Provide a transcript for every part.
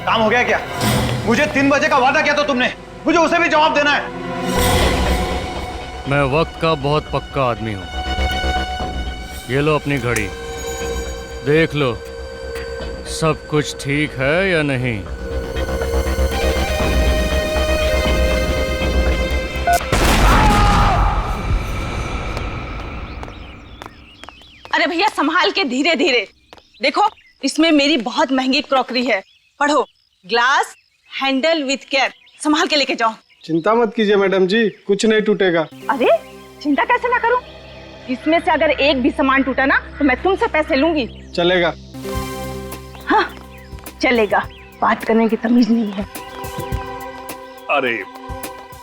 काम हो गया क्या? मुझे 3 बजे का वादा किया था तुमने, मुझे उसे भी जवाब देना है। मैं वक्त का बहुत पक्का आदमी हूँ। ये लो अपनी घड़ी, देख लो सब कुछ ठीक है या नहीं। अरे भैया संभाल के, धीरे धीरे। देखो इसमें मेरी बहुत महंगी क्रॉकरी है, पढ़ो। ग्लास हैंडल विथ केयर, संभाल के लेके जाओ। चिंता मत कीजिए मैडम जी, कुछ नहीं टूटेगा। अरे चिंता कैसे ना करूं? इसमें से अगर एक भी सामान टूटा ना तो मैं तुमसे पैसे लूंगी। चलेगा। हाँ चलेगा, बात करने की तमीज नहीं है। अरे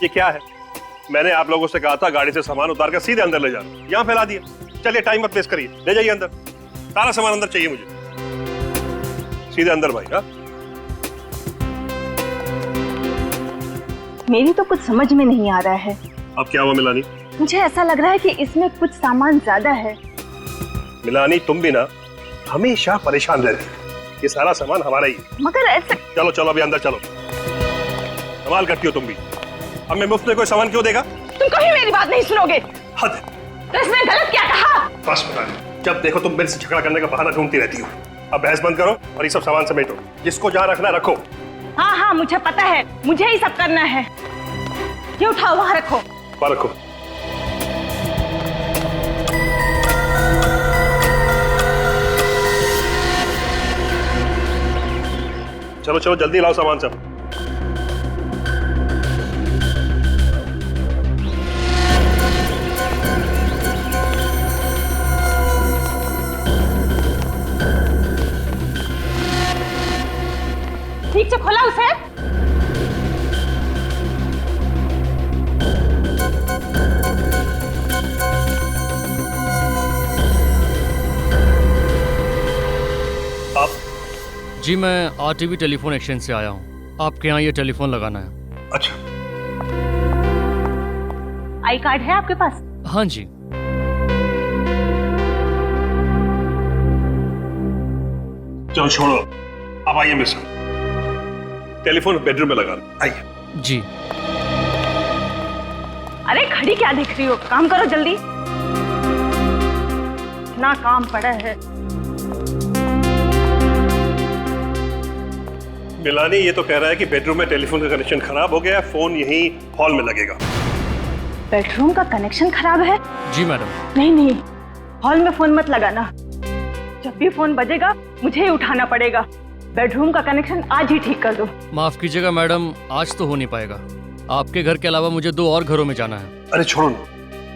ये क्या है? मैंने आप लोगों से कहा था गाड़ी से सामान उतार कर सीधे अंदर ले जाना, यहाँ फैला दिया। चलिए टाइम मत वेस्ट करिए, ले जाइए अंदर। सारा सामान अंदर चाहिए मुझे, सीधे अंदर भाई। हाँ मेरी तो कुछ समझ में नहीं आ रहा है। अब क्या हुआ मिलानी? मुझे ऐसा लग रहा है कि इसमें कुछ सामान ज्यादा है। मिलानी तुम भी ना हमेशा परेशान रहती है, ये सारा सामान हमारा ही है। मगर ऐसा। चलो चलो अभी अंदर चलो, कमाल करती हो तुम भी। अब मैं मुफ्त में कोई सामान क्यों देगा? तुम कभी मेरी बात नहीं सुनोगे। हद है। तो इसमें गलत क्या कहा? बस पता नहीं, जब देखो तुम मेरे से झगड़ा करने का बहाना ढूंढती रहती हो। अब बहस बंद करो और ये सब सामान समेटो, जिसको जहाँ रखना रखो। हाँ हाँ मुझे पता है, मुझे ही सब करना है। ये उठाओ, वहाँ रखो। वहाँ रखो। चलो चलो जल्दी लाओ सामान सब। ठीक से खोला उसे। आप? जी मैं आरटीवी टेलीफोन एक्सचेंज से आया हूँ, आपके यहाँ ये टेलीफोन लगाना है। अच्छा आई कार्ड है आपके पास? हाँ जी। चलो छोड़ो, आप आइए मेरे साथ। टेलीफोन बेडरूम में लगाना, आइए। जी। अरे घड़ी क्या देख रही हो, काम करो जल्दी, इतना काम पड़ा है। मिलानी ये तो कह रहा है कि बेडरूम में टेलीफोन का कनेक्शन खराब हो गया, फोन यहीं हॉल में लगेगा। बेडरूम का कनेक्शन खराब है? जी मैडम। नहीं नहीं, हॉल में फोन मत लगाना। जब भी फोन बजेगा मुझे ही उठाना पड़ेगा। बेडरूम का कनेक्शन आज ही ठीक कर दो। माफ कीजिएगा मैडम, आज तो हो नहीं पाएगा। आपके घर के अलावा मुझे 2 और घरों में जाना है। अरे छोड़ो ना,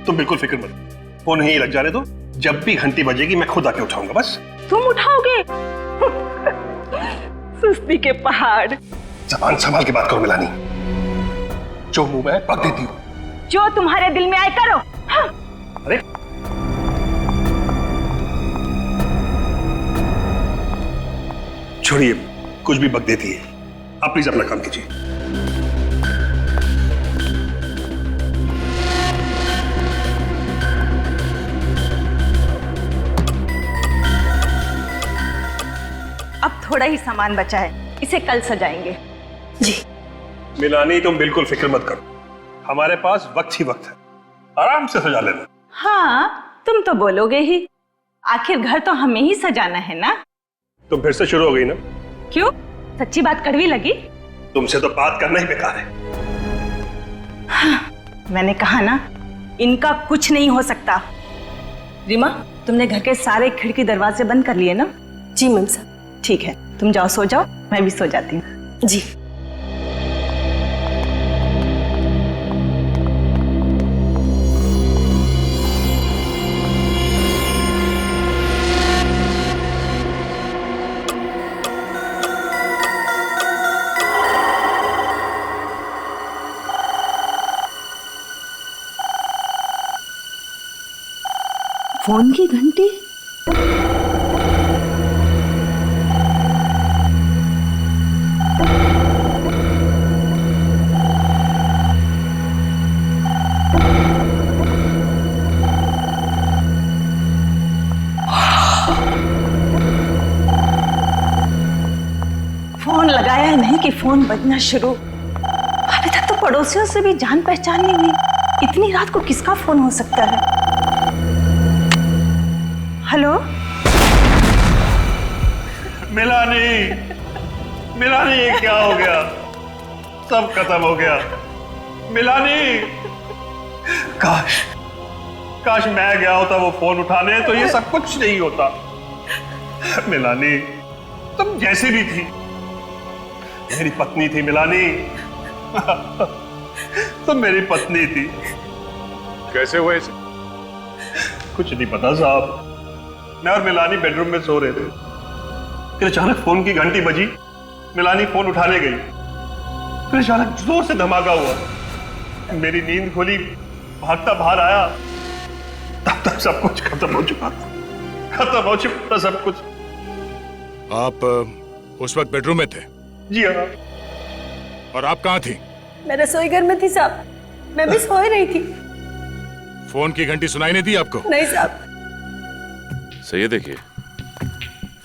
तुम बिल्कुल फिक्र मत, फोन यहीं लग जाने दो। जब भी घंटी बजेगी मैं खुद आके उठाऊंगा। बस तुम उठाओगे? सुस्ती के पहाड़। जबान संभाल के बात करो मिलानी, जो मुंह में पक देती हो। जो तुम्हारे दिल में आए करो। हाँ। अरे छोड़िए, कुछ भी बक देती है। आप प्लीज अपना काम कीजिए। अब थोड़ा ही सामान बचा है, इसे कल सजाएंगे। जी। मिलानी तुम बिल्कुल फिक्र मत करो, हमारे पास वक्त ही वक्त है, आराम से सजा लेना। हाँ तुम तो बोलोगे ही, आखिर घर तो हमें ही सजाना है ना। तुम फिर से शुरू हो गई ना? क्यों, सच्ची बात कड़वी लगी? तुमसे तो बात करना ही बेकार है। हाँ, मैंने कहा ना, इनका कुछ नहीं हो सकता। रीमा, तुमने घर के सारे खिड़की दरवाजे बंद कर लिए ना? जी मैम साहब। ठीक है, तुम जाओ सो जाओ, मैं भी सो जाती हूँ। जी। फोन की घंटी। फोन लगाया ही नहीं कि फोन बजना शुरू। अभी तक तो पड़ोसियों से भी जान पहचान नहीं हुई। इतनी रात को किसका फोन हो सकता है? हेलो? मिलानी, मिलानी, ये क्या हो गया? सब खत्म हो गया। मिलानी, काश काश मैं गया होता वो फोन उठाने, तो ये सब कुछ नहीं होता। मिलानी, तुम जैसी भी थी मेरी पत्नी थी। मिलानी, तुम मेरी पत्नी थी। कैसे हुए इसे? कुछ नहीं पता साहब। मैं और मिलानी बेडरूम में सो रहे थे, फिर अचानक फोन की घंटी बजी। मिलानी फोन उठाने गई, फिर अचानक जोर से धमाका हुआ। मेरी नींद खुली, भागता बाहर आया, तब तक सब कुछ खत्म हो चुका था। खत्म हो चुका था सब कुछ। आप उस वक्त बेडरूम में थे? जी हाँ। और आप कहाँ थी? मैं रसोई घर में थी साहब, मैं भी सो ही रही थी। फोन की घंटी सुनाई नहीं दी आपको? नहीं साहब। सही है, देखिए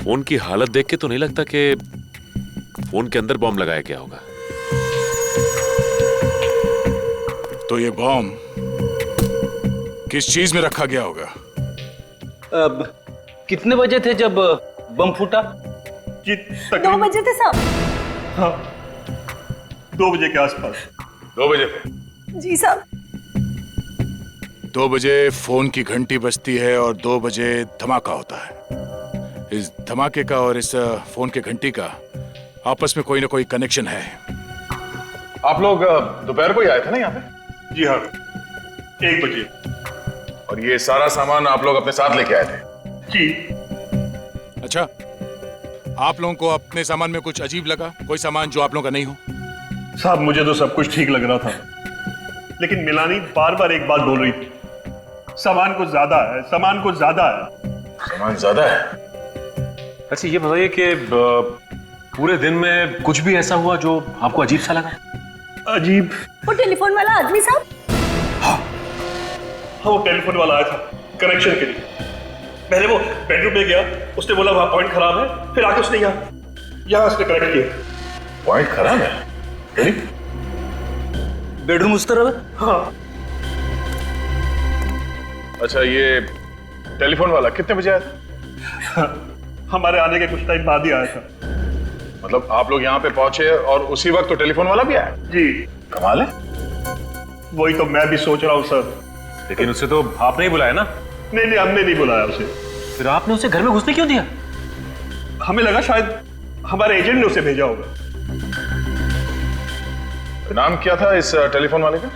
फोन की हालत देख के तो नहीं लगता कि फोन के अंदर बॉम्ब लगाया गया होगा। तो ये बॉम्ब किस चीज में रखा गया होगा? अब कितने बजे थे जब बम फूटा? जी 2 बजे थे साहब। हाँ, 2 बजे के आसपास। 2 बजे थे? जी साहब। 2 बजे फोन की घंटी बजती है और 2 बजे धमाका होता है। इस धमाके का और इस फोन की घंटी का आपस में कोई ना कोई कनेक्शन है। आप लोग दोपहर को ही आए थे ना यहाँ पे? जी हाँ, 1 बजे। और ये सारा सामान आप लोग अपने साथ लेके आए थे? जी। अच्छा, आप लोगों को अपने सामान में कुछ अजीब लगा? कोई सामान जो आप लोगों का नहीं हो? साहब मुझे तो सब कुछ ठीक लग रहा था, लेकिन मिलानी बार बार एक बात बोल रही थी, सामान कुछ ज्यादा है, सामान कुछ ज्यादा है। सामान ज्यादा है? अच्छा ये बताइए कि पूरे दिन में कुछ भी ऐसा हुआ जो आपको अजीब सा लगा? अजीब? वो टेलीफोन वाला आदमी साहब? हाँ, वो टेलीफोन वाला आया था कनेक्शन के लिए। पहले वो बेडरूम में गया, उसने बोला वहां पॉइंट खराब है, फिर आके उसने यहाँ उसने कनेक्ट किया। पॉइंट खराब है? बेडरूम उस तरफ? हाँ। अच्छा, ये टेलीफोन वाला कितने बजे आया था? हमारे आने के कुछ टाइम बाद ही आया था। मतलब आप लोग यहाँ पे पहुंचे और उसी वक्त तो टेलीफोन वाला भी आया? जी। कमाल है। वही तो मैं भी सोच रहा हूँ सर। लेकिन उसे तो आपने ही बुलाया ना? नहीं, हमने नहीं बुलाया उसे। फिर आपने उसे घर में घुसने क्यों दिया? हमें लगा शायद हमारे एजेंट ने उसे भेजा होगा। नाम क्या था इस टेलीफोन वाले का?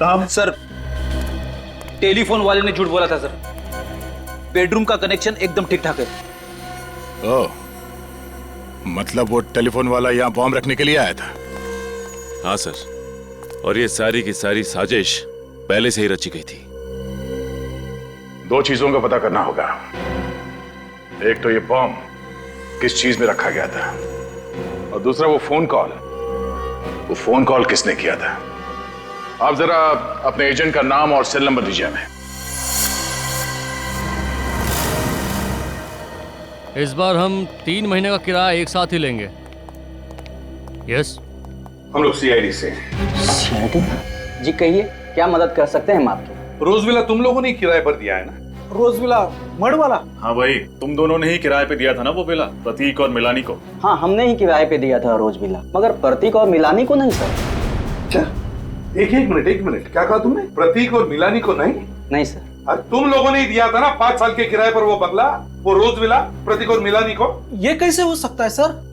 नाम? सर, टेलीफोन वाले ने झूठ बोला था सर। बेडरूम का कनेक्शन एकदम ठीक ठाक है। ओह, मतलब वो टेलीफोन वाला यहाँ बॉम्ब रखने के लिए आया था? हाँ सर, और ये सारी की सारी साजिश पहले से ही रची गई थी। 2 चीजों का पता करना होगा। एक तो ये बॉम्ब किस चीज में रखा गया था, और दूसरा वो फोन कॉल किसने किया था। आप जरा अपने एजेंट का नाम और सेल नंबर दीजिए हमें। इस बार हम 3 महीने का किराया एक साथ ही लेंगे। यस, हम लोग सीआईडी से। जी कहिए, क्या मदद कर सकते हैं हम आपकी? रोजविला तुम लोगों ने किराए पर दिया है ना? रोजविला मड़ वाला? हाँ भाई, तुम दोनों ने ही किराए पे दिया था ना वो विला, प्रतीक और मिलानी को। हाँ, हमने ही किराए पे दिया था रोज विला, मगर प्रतीक और मिलानी को नहीं सर। अच्छा, एक मिनट, क्या कहा तुमने? प्रतीक और मिलानी को नहीं? नहीं सर। तुम लोगों ने ही दिया था ना 5 साल के किराए पर वो बंगला, वो रोज विला, प्रतीक और मिलानी को। ये कैसे हो सकता है सर?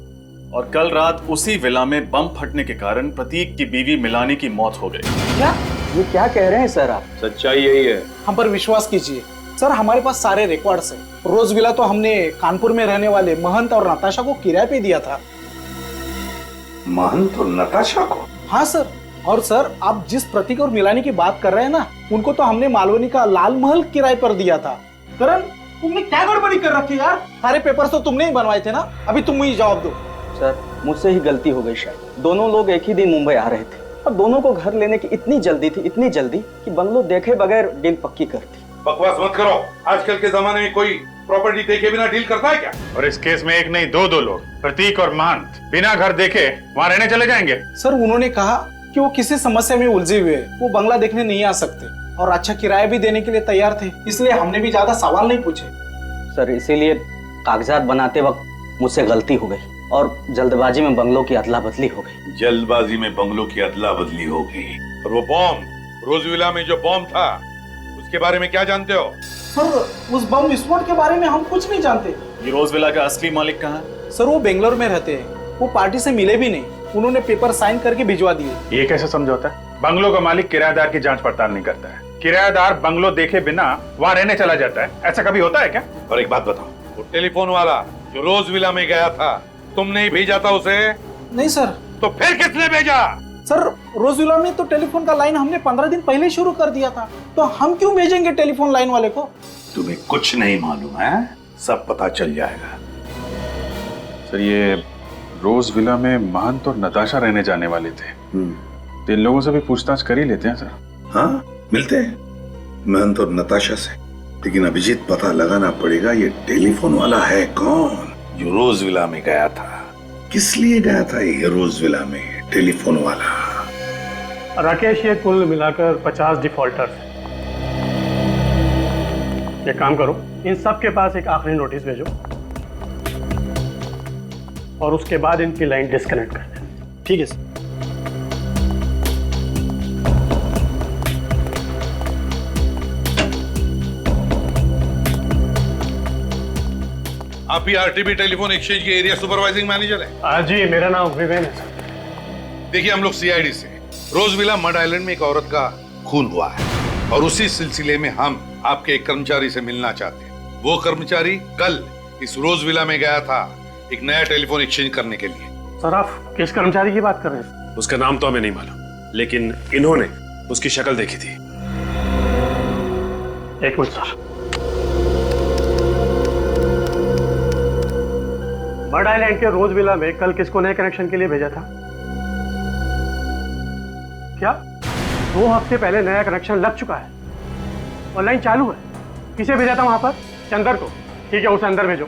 और कल रात उसी विला में बम फटने के कारण प्रतीक की बीवी मिलानी की मौत हो गई। क्या? ये क्या कह रहे हैं सर आप? सच्चाई यही है। हम पर विश्वास कीजिए सर, हमारे पास सारे रिकॉर्ड्स हैं। रोज विला तो हमने कानपुर में रहने वाले महंत और नताशा को किराए पे दिया था। महंत और नताशा को? हाँ सर। और सर, आप जिस प्रतीक और मिलानी की बात कर रहे हैं ना, उनको तो हमने मालवनी का लाल महल किराए पर दिया था। करण, तुमने क्या गड़बड़ी कर रखी यार? सारे पेपर्स तो तुमने ही बनवाए थे ना, अभी तुम ही जवाब दो। सर, मुझसे ही गलती हो गई शायद। दोनों लोग एक ही दिन मुंबई आ रहे थे और दोनों को घर लेने की इतनी जल्दी कि बंगलो देखे बगैर डील पक्की कर दी। बकवास मत करो। आजकल के जमाने में कोई प्रॉपर्टी देखे बिना डील करता है क्या? और इस केस में एक नहीं दो लोग, प्रतीक और महंत, बिना घर देखे वहाँ रहने चले जाएंगे। सर उन्होंने कहा कि वो किसी समस्या में उलझे हुए हैं, वो बंगला देखने नहीं आ सकते और अच्छा किराया भी देने के लिए तैयार थे, इसलिए हमने भी ज्यादा सवाल नहीं पूछे। सर इसीलिए कागजात बनाते वक्त मुझसे गलती हो गई और जल्दबाजी में बंगलों की अदला बदली हो गई। जल्दबाजी में बंगलों की अदला बदली हो गई। और वो बॉम्ब, रोज विला में जो बॉम्ब था, उसके बारे में क्या जानते हो? सर उस बम विस्फोट के बारे में हम कुछ नहीं जानते। ये रोज विला का असली मालिक कहाँ है? सर वो बेंगलोर में रहते हैं, वो पार्टी से मिले भी नहीं, उन्होंने पेपर साइन करके भिजवा दिए। ये कैसे समझौता है? बंगलों का मालिक किराएदार की जांच पड़ताल नहीं करता है, किराएदार बंगलो देखे बिना वहाँ रहने चला जाता है, ऐसा कभी होता है क्या? और एक बात बताओ, वो टेलीफोन वाला जो रोज विला में गया था, तुमने ही भेजा था उसे? नहीं सर। तो फिर किसने भेजा? सर रोजविला में तो टेलीफोन का लाइन हमने 15 दिन पहले शुरू कर दिया था, तो हम क्यों भेजेंगे टेलीफोन लाइन वाले को? तुम्हें कुछ नहीं मालूम है, सब पता चल जाएगा। सर ये रोज विला में महंत और नताशा रहने जाने वाले थे, तो इन लोगों से भी पूछताछ कर ही लेते हैं सर। हाँ मिलते हैं महंत और नताशा से, लेकिन अभिजीत पता लगाना पड़ेगा ये टेलीफोन वाला है कौन जो रोज विला में गया था, किस लिए गया था ये रोज विला में टेलीफोन वाला। राकेश ये कुल मिलाकर 50 डिफॉल्टर्स हैं। एक काम करो, इन सब के पास एक आखिरी नोटिस भेजो और उसके बाद इनकी लाइन डिस्कनेक्ट कर दें। ठीक है सर। आप ही आरटीबी टेलीफोन एक्सचेंज के एरिया सुपरवाइजिंग मैनेजर हैं? जी मेरा नाम विवेन है सर। देखिए हम लोग सीआईडी से, रोज विला मड आइलैंड में एक औरत का खून हुआ है और उसी सिलसिले में हम आपके एक कर्मचारी से मिलना चाहते हैं। वो कर्मचारी कल इस रोज विला में गया था एक नया टेलीफोन एक्सचेंज करने के लिए। सर आप किस कर्मचारी की बात कर रहे हैं? उसका नाम तो हमें नहीं मालूम, लेकिन इन्होंने उसकी शक्ल देखी थी। एक मिनट सर। मड आइलैंड के रोज विला में कल किसको नए कनेक्शन के लिए भेजा था? क्या 2 हफ्ते पहले नया कनेक्शन लग चुका है, ऑनलाइन चालू है? किसे भेजा था वहां पर? चंदर को। ठीक है उसे अंदर भेजो।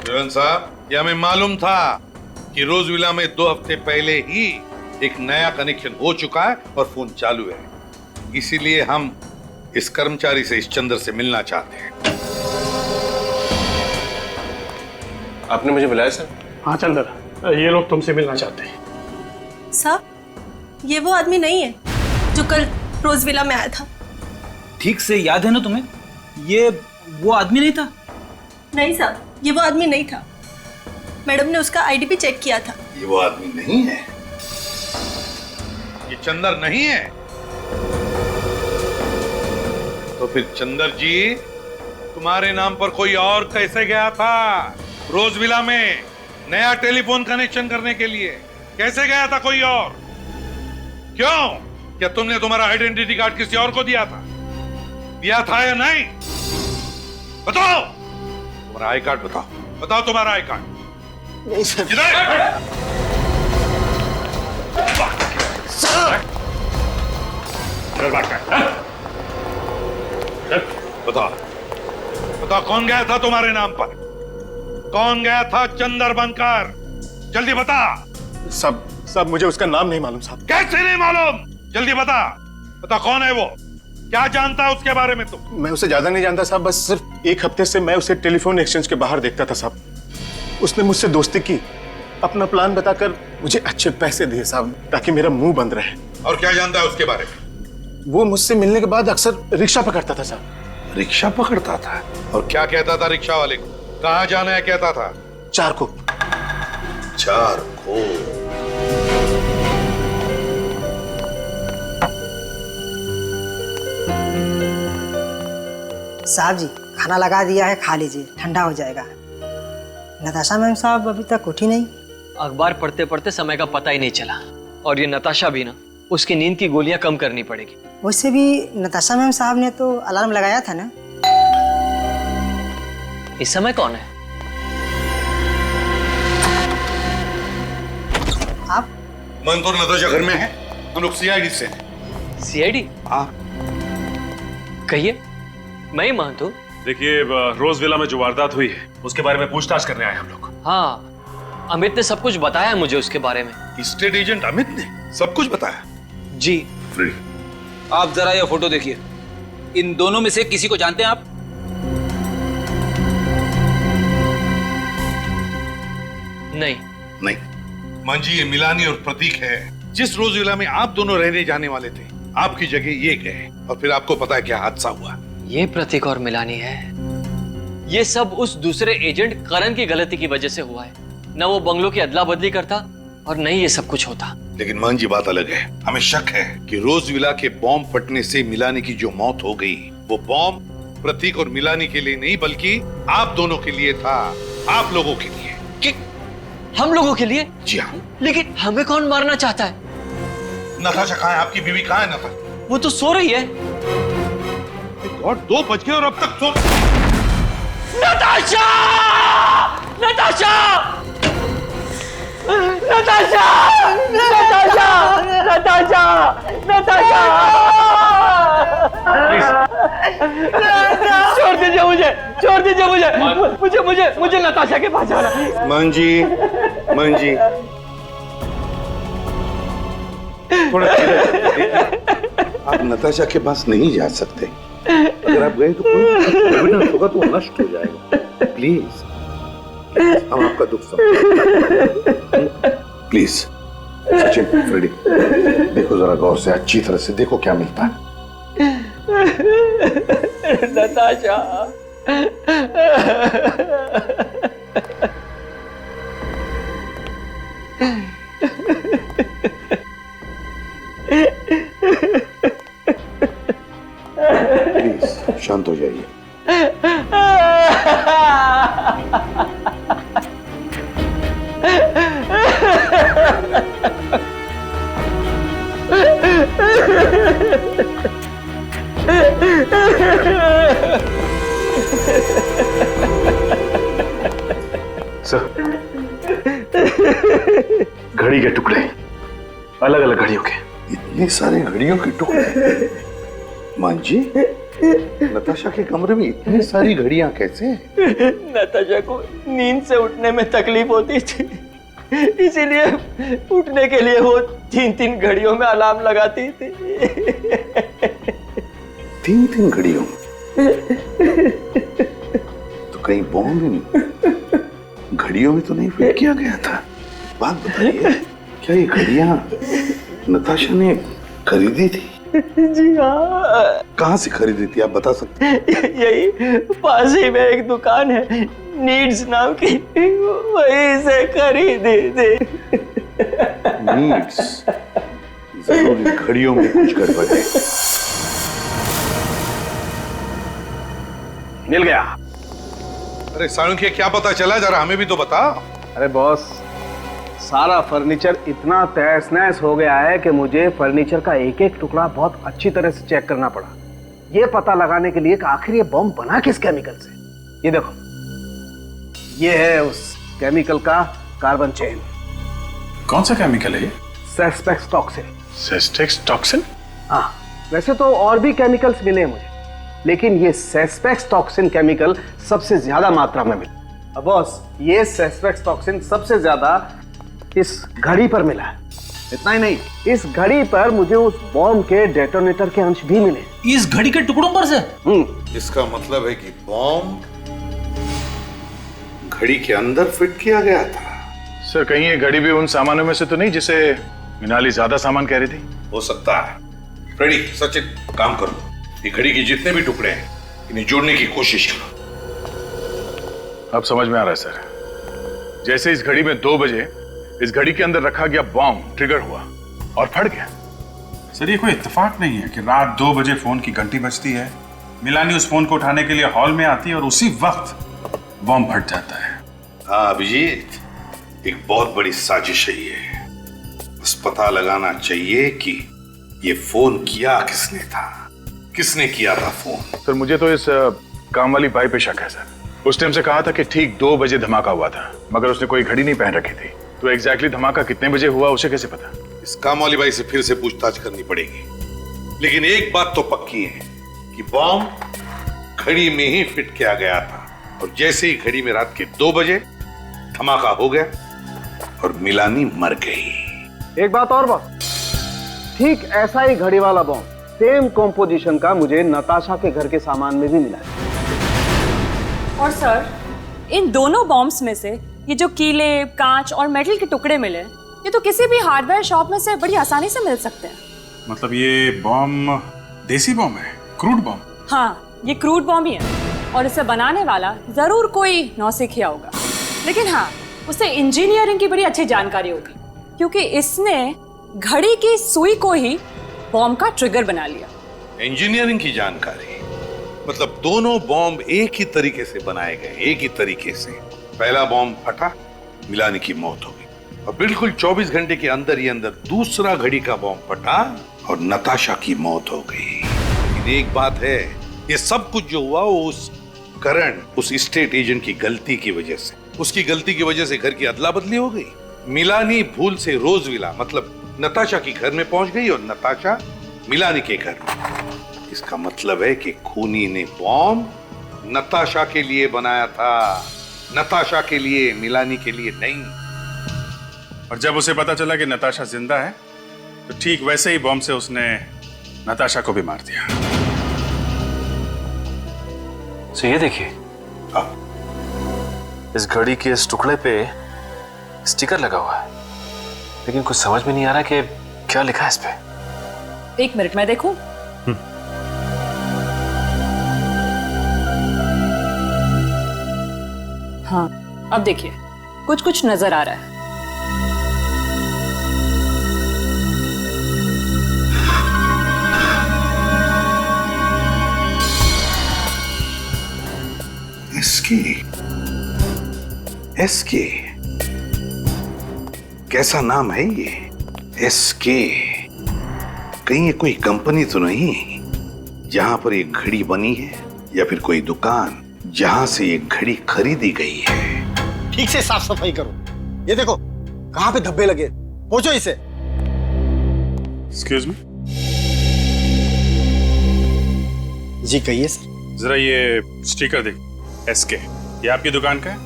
विवेन साहब, ये हमें मालूम था कि रोज विला में 2 हफ्ते पहले ही एक नया कनेक्शन हो चुका है और फोन चालू है, इसीलिए हम इस कर्मचारी से, इस चंदर से मिलना चाहते हैं। आपने मुझे बुलाया सर? हाँ चंदर, ये लोग तुमसे मिलना चाहते हैं। साहब ये वो आदमी नहीं है जो कल रोज विला में आया था। ठीक से याद है ना तुम्हें? ये वो आदमी नहीं था? नहीं साहब, ये वो आदमी नहीं था। मैडम ने उसका आईडी भी चेक किया था। ये वो आदमी नहीं है? ये चंदर नहीं है? तो फिर चंदर जी तुम्हारे नाम पर कोई और कैसे गया था रोज विला में नया टेलीफोन कनेक्शन करने के लिए? कैसे गया था कोई और? क्यों? क्या तुमने तुम्हारा आइडेंटिटी कार्ड किसी और को दिया था? दिया था या नहीं? बताओ तुम्हारा आई कार्ड, बताओ बताओ तुम्हारा आई कार्ड। नहीं सर। बताओ बताओ कौन गया था तुम्हारे नाम पर? कौन गया था चंदर बनकर? जल्दी बता। सब मुझे उसका नाम नहीं मालूम साहब। कैसे नहीं मालूम? जल्दी बता। बता कौन है वो? क्या जानता है उसके बारे में तुम? मैं उसे ज्यादा नहीं जानता साहब, बस सिर्फ 1 हफ्ते से मैं उसे टेलीफोन एक्सचेंज के बाहर देखता था साहब। उसने मुझसे दोस्ती की, अपना प्लान बताकर मुझे अच्छे पैसे दिए साहब, ताकि मेरा मुंह बंद रहे। और क्या जानता है उसके बारे में? वो मुझसे मिलने के बाद अक्सर रिक्शा पकड़ता था साहब। रिक्शा पकड़ता था? और क्या कहता था रिक्शा वाले को? कहाँ जाना है कहता था? चारकोप। साहब जी खाना लगा दिया है, खा लीजिए, ठंडा हो जाएगा। नताशा मैम साहब अभी तक उठी नहीं। अखबार पढ़ते पढ़ते समय का पता ही नहीं चला। और ये नताशा भी ना, उसकी नींद की गोलियां कम करनी पड़ेगी। वैसे भी नताशा मैम साहब ने तो अलार्म लगाया था ना। इस समय कौन है? आप? महंत और नताशा घर में है, हम लोग सीआईडी से हैं। सीआईडी? हाँ। कहिए, मैं ही महंत हूँ। देखिए रोज विला में जो वारदात हुई है उसके बारे में पूछताछ करने आए हम लोग। हाँ, अमित ने सब कुछ बताया मुझे उसके बारे में। स्टेट एजेंट अमित ने सब कुछ बताया? जी। आप जरा ये फोटो देखिए, इन दोनों में से किसी को जानते हैं आप? नहीं। नहीं। मंजी, ये मिलानी और प्रतीक है। जिस रोज विला में आप दोनों रहने जाने वाले थे, आपकी जगह ये गए और फिर आपको पता है क्या हादसा हुआ। ये प्रतीक और मिलानी है। ये सब उस दूसरे एजेंट करण की गलती की वजह से हुआ है। न वो बंगलों की अदला बदली करता और नहीं ये सब कुछ होता। लेकिन मान जी बात अलग है। हमें शक है कि रोज विला के बॉम्ब फटने से मिलानी की जो मौत हो गई, वो बॉम्ब प्रतीक और मिलानी के लिए नहीं बल्कि आप दोनों के लिए था, आप लोगों के लिए। कि हम लोगों के लिए? जी हाँ। लेकिन हमें कौन मारना चाहता है? नताशा कहाँ है? आपकी बीवी कहाँ है? नताशा वो तो सो रही है। गॉड, 2 बज गए और अब तक सो। नताशा! नताशा! नताशा! नताशा! नताशा! नताशा! छोड़ दीजिए मुझे, छोड़ दीजिए मुझे नताशा के पास जाना। मंजी, मंजी, थोड़ा आप नताशा के पास नहीं जा सकते। अगर आप गए तो कोई एविडेंस होगा तो नष्ट हो जाएगा। प्लीज, हम आपका दुख समझें। प्लीज सचिन, फ्रेडी, देखो जरा गौर से, अच्छी तरह से देखो क्या मिलता है। नताशा, प्लीज शांत हो जाइए। सर, घड़ी के टुकड़े, अलग अलग घड़ियों के। इतने सारे घड़ियों के टुकड़े? मान जी, नताशा के कमरे में इतनी सारी घड़ियां कैसे? नताशा को नींद से उठने में तकलीफ होती थी, इसीलिए उठने के लिए वो 3-3 घड़ियों में अलार्म लगाती थी। 3-3 घड़ियों? तो कहीं बॉम्ब घड़ियों में तो नहीं फिट किया गया था? बात बताइए, क्या ये घड़ियां नताशा ने खरीदी थी? जी हाँ। कहाँ से खरीदी थी, आप बता सकते हैं? यही पास ही में एक दुकान है, नीड्स नाम की, वहीं से खरीदी थी। नीड्स? जरूर घड़ियों में कुछ गड़बड़ है। मिल गया। अरे साळुंखे, क्या पता चला, जरा हमें भी तो बता। अरे बॉस, सारा फर्नीचर इतना तहस नहस हो गया है कि मुझे फर्नीचर का एक एक टुकड़ा बहुत अच्छी तरह से चेक करना पड़ा, ये पता लगाने के लिए कि आखिर ये बॉम्ब बना किस केमिकल से। ये देखो, ये है उस केमिकल का कार्बन चेन। कौन सा केमिकल है ये? सेस्पेक्स टॉक्सिन। सेस्पेक्स टॉक्सिन? हाँ, वैसे तो और भी केमिकल्स मिले हैं मुझे, लेकिन ये सेस्पेक्स टॉक्सिन केमिकल सबसे ज्यादा मात्रा में मिला। अब बॉस, ये सेस्पेक्स टॉक्सिन सबसे ज्यादा इस घड़ी पर मिला है। इतना ही नहीं, इस घड़ी पर मुझे उस बॉम्ब के डेटोनेटर के अंश भी मिले। इस घड़ी के टुकड़ों पर से? इसका मतलब है कि बॉम्ब घड़ी के अंदर फिट किया गया था। सर, कहीं ये घड़ी भी उन सामानों में से तो नहीं जिसे मिनाली ज्यादा सामान कह रही थी? हो सकता है। फ्रेडी, सचिन, काम करो, ये घड़ी के जितने भी टुकड़े हैं इन्हें जोड़ने की कोशिश करो। अब समझ में आ रहा है सर। जैसे इस घड़ी में 2 बजे इस घड़ी के अंदर रखा गया बॉम्ब ट्रिगर हुआ और फट गया। सर, ये कोई इत्तेफाक नहीं है कि रात 2 बजे फोन की घंटी बजती है, मिलानी उस फोन को उठाने के लिए हॉल में आती है और उसी वक्त बॉम्ब फट जाता है। हाँ अभिजीत, एक बहुत बड़ी साजिश है ये। बस पता लगाना चाहिए कि ये फोन किया किसने था, किसने किया था फोन। सर, मुझे तो इस काम वाली बाई पे शक है सर। उस टाइम से कहा था कि ठीक 2 बजे धमाका हुआ था, मगर उसने कोई घड़ी नहीं पहन रखी थी, तो एग्जैक्टली धमाका कितने बजे हुआ उसे कैसे पता? इस काम वाली बाई से फिर से पूछताछ करनी पड़ेगी। लेकिन एक बात तो पक्की है कि बॉम्ब घड़ी में ही फिट किया गया था और जैसे ही घड़ी में रात के 2 बजे धमाका हो गया और मिलानी मर गई। एक बात और बॉस, ठीक ऐसा ही घड़ी वाला बॉम्ब सेम कॉम्पोजिशन का मुझे नताशा के घर के सामान में भी मिला है। और सर, इन दोनों बॉम्ब्स में से ये जो कीले, कांच और मेटल के टुकड़े मिले, ये तो किसी भी हार्डवेयर शॉप में से बड़ी आसानी से मिल सकते हैं। मतलब ये बॉम्ब देसी बॉम्ब है, क्रूड बॉम्ब? हाँ, ये क्रूड बॉम्ब ही है और इसे बनाने वाला जरूर कोई नौसिखिया होगा, लेकिन हाँ, उसे इंजीनियरिंग की बड़ी अच्छी जानकारी होगी, क्योंकि इसने घड़ी की सुई को ही बॉम्ब का ट्रिगर बना लिया। इंजीनियरिंग की जानकारी मतलब दोनों बॉम्ब एक ही तरीके से बनाए गए, एक ही तरीके से। पहला बॉम्ब फटा, मिलानी की मौत हो गई और बिल्कुल 24 घंटे के अंदर ही अंदर दूसरा घड़ी का बॉम्ब फटा और नताशा की मौत हो गई। लेकिन एक बात है, ये सब कुछ जो हुआ वो उस करण, उस स्टेट एजेंट की गलती की वजह से, उसकी गलती की वजह से घर की अदला बदली हो गई। मिलानी भूल से रोजविला मतलब नताशा के घर में पहुंच गई और नताशा मिलानी के घर में। इसका मतलब है कि खूनी ने बॉम्ब नताशा के लिए बनाया था, नताशा के लिए, मिलानी के लिए नहीं। और जब उसे पता चला कि नताशा जिंदा है तो ठीक वैसे ही बॉम्ब से उसने नताशा को भी मार दिया। तो ये देखिए, इस घड़ी के इस टुकड़े पे स्टिकर लगा हुआ है, लेकिन कुछ समझ में नहीं आ रहा कि क्या लिखा है इस पे। एक मिनट में देखूं। हाँ, अब देखिए, कुछ कुछ नजर आ रहा है। एसके कैसा नाम है ये? एसके कहीं ये कोई कंपनी तो नहीं जहां पर एक घड़ी बनी है, या फिर कोई दुकान जहां से ये घड़ी खरीदी गई है? ठीक से साफ सफाई करो। ये देखो कहां पे धब्बे लगे, पोंछो इसे। Excuse me. जी कहिए सर। जरा ये स्टिकर देख, एसके, ये आपकी दुकान का है?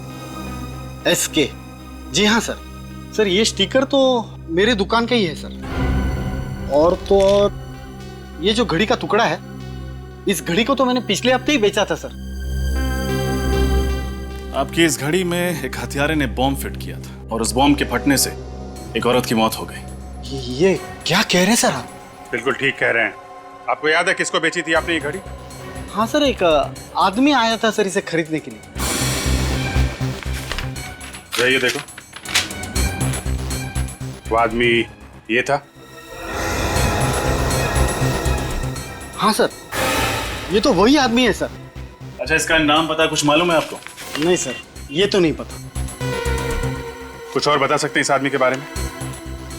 एसके? जी हाँ सर। सर ये स्टिकर तो मेरे दुकान का ही है सर। और तो और ये जो घड़ी का टुकड़ा है, इस घड़ी को तो मैंने पिछले हफ्ते ही बेचा था सर। आपकी इस घड़ी में एक हथियारे ने बॉम्ब फिट किया था और उस बॉम्ब के फटने से एक औरत की मौत हो गई। ये क्या कह रहे हैं सर आप? बिल्कुल ठीक कह रहे हैं। आपको याद है किसको बेची थी आपने ये घड़ी? हाँ सर, एक आदमी आया था सर इसे खरीदने के लिए। ये देखो, वो आदमी ये था। हाँ सर, ये तो वही आदमी है सर। अच्छा, इसका नाम पता कुछ मालूम है आपको? नहीं सर, ये तो नहीं पता। कुछ और बता सकते हैं इस आदमी के बारे में?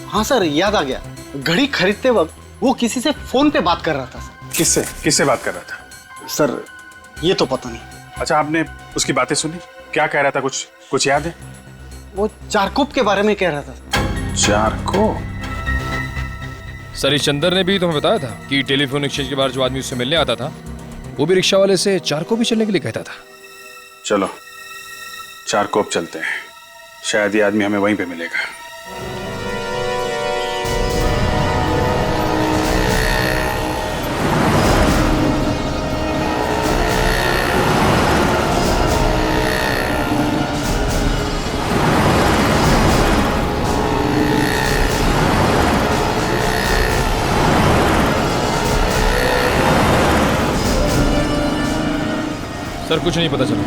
हाँ सर, याद आ गया। घड़ी खरीदते वक्त वो किसी से फोन पे बात कर रहा था सर। किससे किससे बात कर रहा था सर? ये तो पता नहीं। अच्छा, आपने उसकी बातें सुनी? क्या कह रहा था, कुछ याद है? वो चारकोप के बारे में कह रहा था। चारकोप? सर इस चंदर ने भी तुम्हें बताया था कि टेलीफोन एक्सचेंज के बाहर जो आदमी उससे मिलने आता था वो भी रिक्शा वाले से चारकोप भी चलने के लिए कहता था। चलो चारकोप चलते हैं, शायद ये आदमी हमें वहीं पे मिलेगा। सर कुछ नहीं पता चला।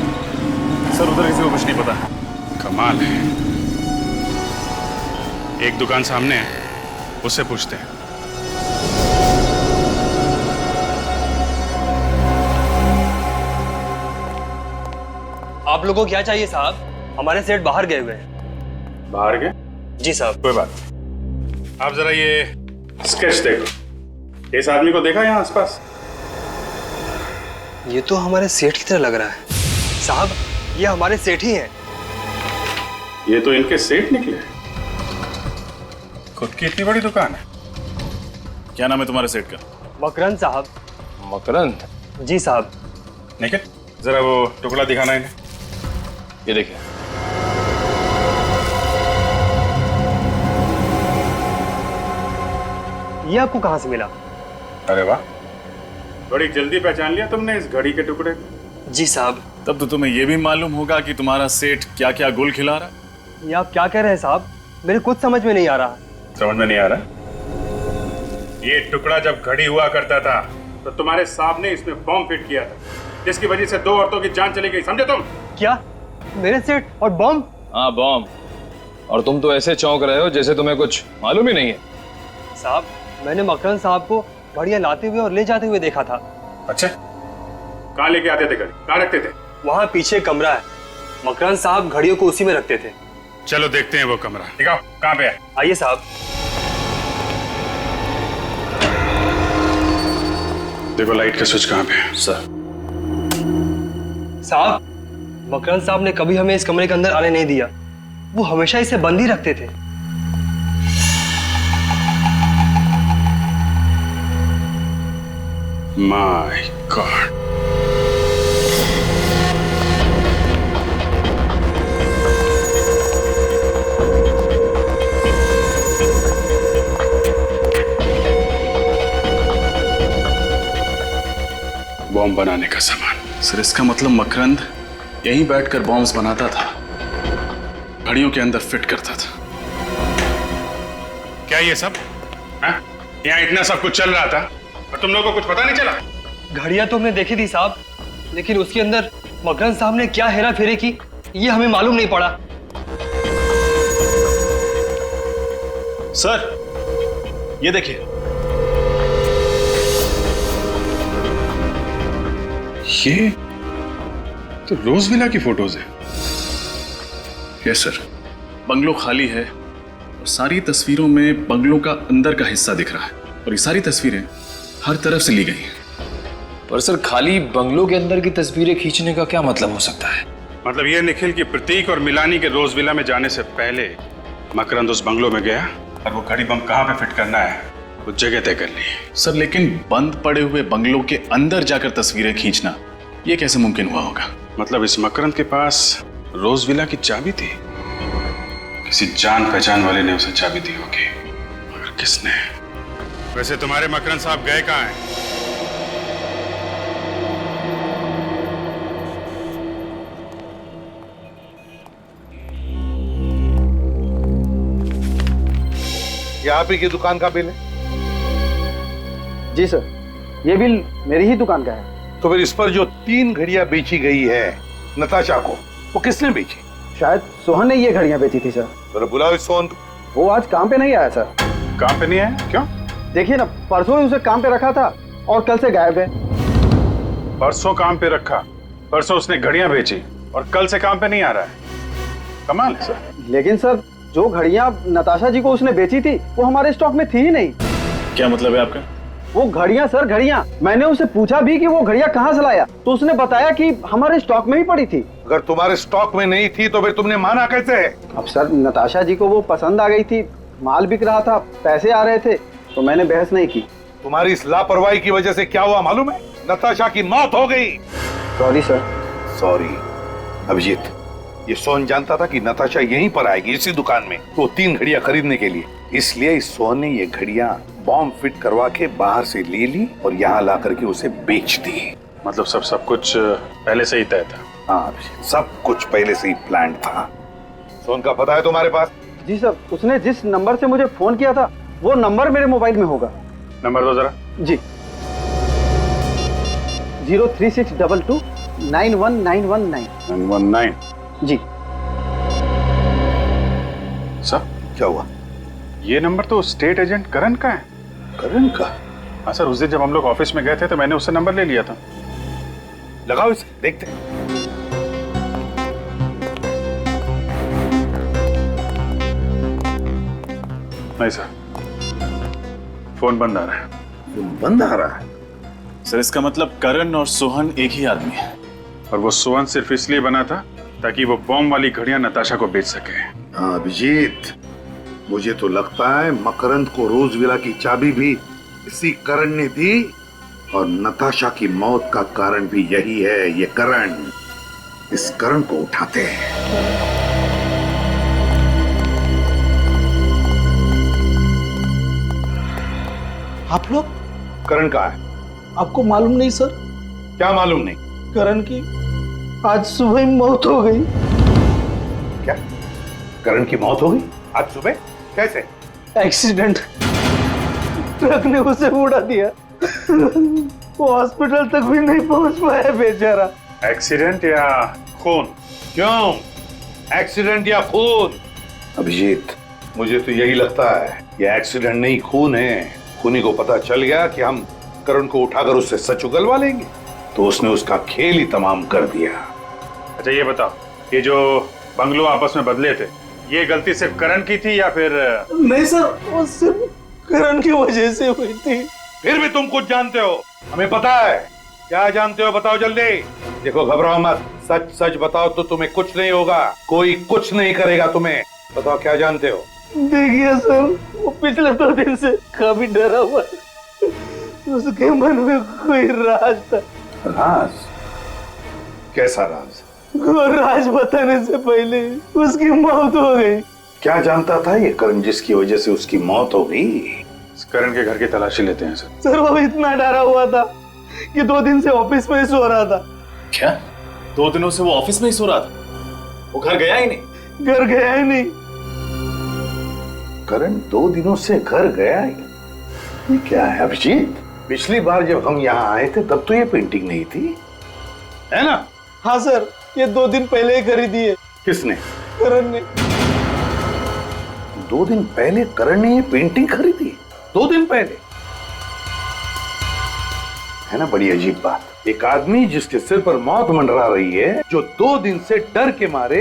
सर उधर किसी को कुछ नहीं पता। कमाल है। एक दुकान सामने है, उससे पूछते हैं। आप लोगों को क्या चाहिए साहब? हमारे सेठ बाहर गए हुए हैं। बाहर गए? जी साहब। कोई बात नहीं। आप जरा ये स्केच देखो। इस आदमी को देखा यहाँ आसपास? ये तो हमारे सेठ की तरह लग रहा है साहब। ये हमारे सेठ ही हैं। ये तो इनके सेठ निकले। खुद की इतनी बड़ी दुकान है। क्या नाम है तुम्हारे सेठ का? मकरंद साहब। मकरंद? जी साहब। निखिल, जरा वो टुकड़ा दिखाना इन्हें। ये देखिए। ये आपको कहाँ से मिला? अरे वाह, बड़ी जल्दी पहचान लिया तुमने इस घड़ी के टुकड़े को। जी साहब। तब तो तुम्हें यह भी मालूम होगा कि तुम्हारा सेठ क्या क्या गुल खिला रहा है। ये आप क्या कह रहे हैं साहब? मेरे कुछ समझ में नहीं आ रहा। समझ में नहीं आ रहा? ये टुकड़ा जब घड़ी हुआ करता था तो तुम्हारे साहब ने इसमें बॉम्ब फिट किया था, जिसकी वजह से 2 औरतों की जान चली गई, समझे तुम? क्या? मेरे सेठ और बॉम्ब? हाँ, बॉम्ब। और तुम तो ऐसे चौंक रहे हो जैसे तुम्हें कुछ मालूम ही नहीं है। साहब, मैंने मकरंद साहब को घड़ियां लाते हुए और ले जाते हुए देखा था। अच्छा, कहाँ लेके आते थे घड़ी? कहाँ रखते थे? वहाँ पीछे कमरा है, मकरंद साहब घड़ियों को उसी में रखते थे। चलो देखते हैं वो कमरा। दिखाओ कहाँ पे है। आइए साहब। देखो लाइट का स्विच कहाँ पे है। सर। साहब, मकरंद साहब ने कभी हमें इस कमरे के अंदर आने नहीं दिया। वो हमेशा इसे बंद ही रखते थे। My God. बॉम्ब बनाने का सामान। सर, इसका मतलब मकरंद यहीं बैठकर बॉम्ब्स बनाता था, घड़ियों के अंदर फिट करता था। क्या ये सब? यहाँ इतना सब कुछ चल रहा था और तुम लोगों को कुछ पता नहीं चला? घड़ियां तो हमने देखी थी साहब, लेकिन उसके अंदर मकरंद साहब ने क्या हेरा फेरी की ये हमें मालूम नहीं पड़ा। सर, ये देखिए। ये तो रोज विला की फोटोज है। यस सर, बंगलो खाली है और सारी तस्वीरों में बंगलों का अंदर का हिस्सा दिख रहा है और ये सारी तस्वीरें हर तरफ से ली गई हैं। पर सर, खाली बंगलों के अंदर की तस्वीरें खींचने का क्या मतलब हो सकता है? मतलब ये निखिल की प्रतीक और मिलानी के रोज विला में जाने से पहले मकरंद उस बंगलो में गया और वो घड़ी बम कहाँ पे फिट करना है वो जगह तय कर ली। सर, लेकिन बंद पड़े हुए बंगलों के अंदर जाकर तस्वीरें खींचना ये कैसे मुमकिन हुआ होगा? मतलब इस मकरंद के पास रोज विला की चाबी थी, किसी जान पहचान वाले ने उसे चाबी दी होगी, मगर किसने? वैसे तुम्हारे मकरंद साहब गए कहाँ हैं? ये आप ही की दुकान का बिल है? जी सर, ये बिल मेरी ही दुकान का है। तो फिर इस पर जो 3 घड़ियां बेची गई है नताशा को, वो किसने बेची? शायद सोहन ने ये घड़ियां बेची थी सर। तो बुलाओ इस सोहन को। वो आज काम पे नहीं आया सर। काम पे नहीं आया? क्यों? देखिए ना, परसों ही उसे काम पे रखा था और कल से गायब है। परसों काम पे रखा, परसों उसने घड़ियां बेची और कल से काम पे नहीं आ रहा है। कमाल है सर। लेकिन सर, जो घड़ियां नताशा जी को उसने बेची थी वो हमारे स्टॉक में थी ही नहीं। क्या मतलब है आपका? वो घड़ियां सर, घड़ियां। मैंने उसे पूछा भी कि वो घड़ियां कहाँ से लाया, तो उसने बताया कि हमारे स्टॉक में ही पड़ी थी। अगर तुम्हारे स्टॉक में नहीं थी तो फिर तुमने माना कैसे? अब सर, नताशा जी को वो पसंद आ गई थी, माल बिक रहा था, पैसे आ रहे थे, तो मैंने बहस नहीं की। तुम्हारी इस लापरवाही की वजह से क्या हुआ मालूम है? नताशा की मौत हो गई। Sorry sir. सॉरी अभिजीत, ये सोहन जानता था कि नताशा यहीं पर आएगी इसी दुकान में, तो 3 घड़ियां खरीदने के लिए, इसलिए इस सोहन ने ये घड़ियां बॉम्ब फिट करवा के बाहर से ले ली और यहाँ ला करके उसे बेच दी। मतलब सब कुछ पहले से ही तय था? हाँ, सब कुछ पहले से ही प्लान था। सोहन का पता है तुम्हारे पास? जी सर, उसने जिस नंबर से मुझे फोन किया था वो नंबर मेरे मोबाइल में होगा। नंबर दो जरा। जी, 03622 91919 919। जी सब क्या हुआ? ये नंबर तो स्टेट एजेंट करण का है। करण का? हाँ सर, उस दिन जब हम लोग ऑफिस में गए थे तो मैंने उससे नंबर ले लिया था। लगाओ इसे, देखते हैं। नहीं सर, फोन बंद आ रहा है। फोन बंद आ रहा है? सर, इसका मतलब करण और सोहन एक ही आदमी है। और वो सोहन सिर्फ इसलिए बना था ताकि वो बॉम्ब वाली घड़ियां नताशा को बेच सके। हाँ अभिजीत, मुझे तो लगता है मकरंद को रोज विला की चाबी भी इसी करण ने दी और नताशा की मौत का कारण भी यही है, ये करण। इस करण को उठाते हैं। आप लोग? करण कहाँ है? आपको मालूम नहीं सर? क्या मालूम नहीं? करण की आज सुबह ही मौत हो गई। क्या? करण की मौत हो गई आज सुबह? कैसे? एक्सीडेंट, ट्रक ने उसे उड़ा दिया। वो हॉस्पिटल तक भी नहीं पहुंच पाया बेचारा। एक्सीडेंट या खून? क्यों एक्सीडेंट या खून? अभिजीत, मुझे तो यही लगता है ये एक्सीडेंट नहीं खून है। खूनी को पता चल गया कि हम करण को उठाकर उससे सच उगलवा लेंगे, तो उसने उसका खेल ही तमाम कर दिया। अच्छा ये बताओ, ये जो बंगलो आपस में बदले थे, ये गलती सिर्फ करण की थी या फिर? नहीं सर, वो सिर्फ करण की वजह से हुई थी। फिर भी तुम कुछ जानते हो, हमें पता है। क्या जानते हो बताओ जल्दी। देखो घबराओ मत, सच सच बताओ तो तुम्हें कुछ नहीं होगा, कोई कुछ नहीं करेगा तुम्हें। बताओ क्या जानते हो। देखिए सर, वो पिछले 2 दिन से काफी डरा हुआ, उसके मन में कोई राज था। राज? कैसा राज? वो राज बताने से पहले उसकी मौत हो गई। क्या जानता था ये करण जिसकी वजह से उसकी मौत हो गई? करण के घर की तलाशी लेते हैं सर। सर वो इतना डरा हुआ था कि 2 दिन से ऑफिस में ही सो रहा था। क्या? 2 दिनों से वो ऑफिस में ही सो रहा था? वो घर गया ही नहीं? घर गया ही नहीं। करण 2 दिनों से घर गया ही? ये क्या है अभिजीत? पिछली बार जब हम यहाँ आए थे तब तो ये पेंटिंग नहीं थी, है ना? हाँ सर, ये 2 दिन पहले ही खरीदी है। किसने? करण ने। 2 दिन पहले करण ने ये पेंटिंग खरीदी? 2 दिन पहले? है ना बड़ी अजीब बात। एक आदमी जिसके सिर पर मौत मंडरा रही है, जो 2 दिन से डर के मारे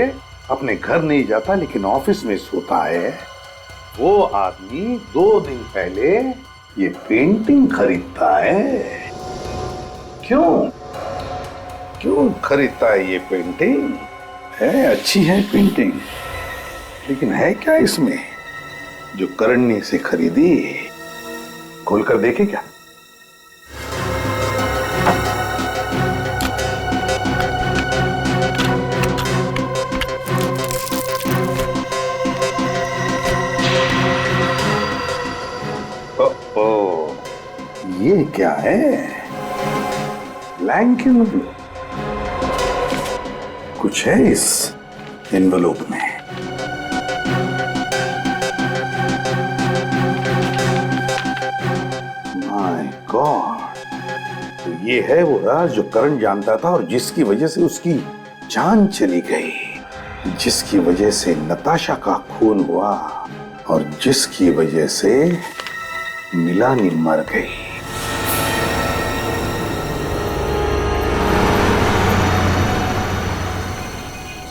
अपने घर नहीं जाता लेकिन ऑफिस में सोता है, वो आदमी 2 दिन पहले ये पेंटिंग खरीदता है। क्यों क्यों खरीदता है ये पेंटिंग? है अच्छी है पेंटिंग, लेकिन है क्या इसमें जो करण ने इसे खरीदी? खोलकर देखे क्या? ओ, ये क्या है? Blank envelope. कुछ है इस एनवलप में। माय गॉड, तो ये है वो राज जो करण जानता था और जिसकी वजह से उसकी जान चली गई, जिसकी वजह से नताशा का खून हुआ और जिसकी वजह से मिलानी मर गई।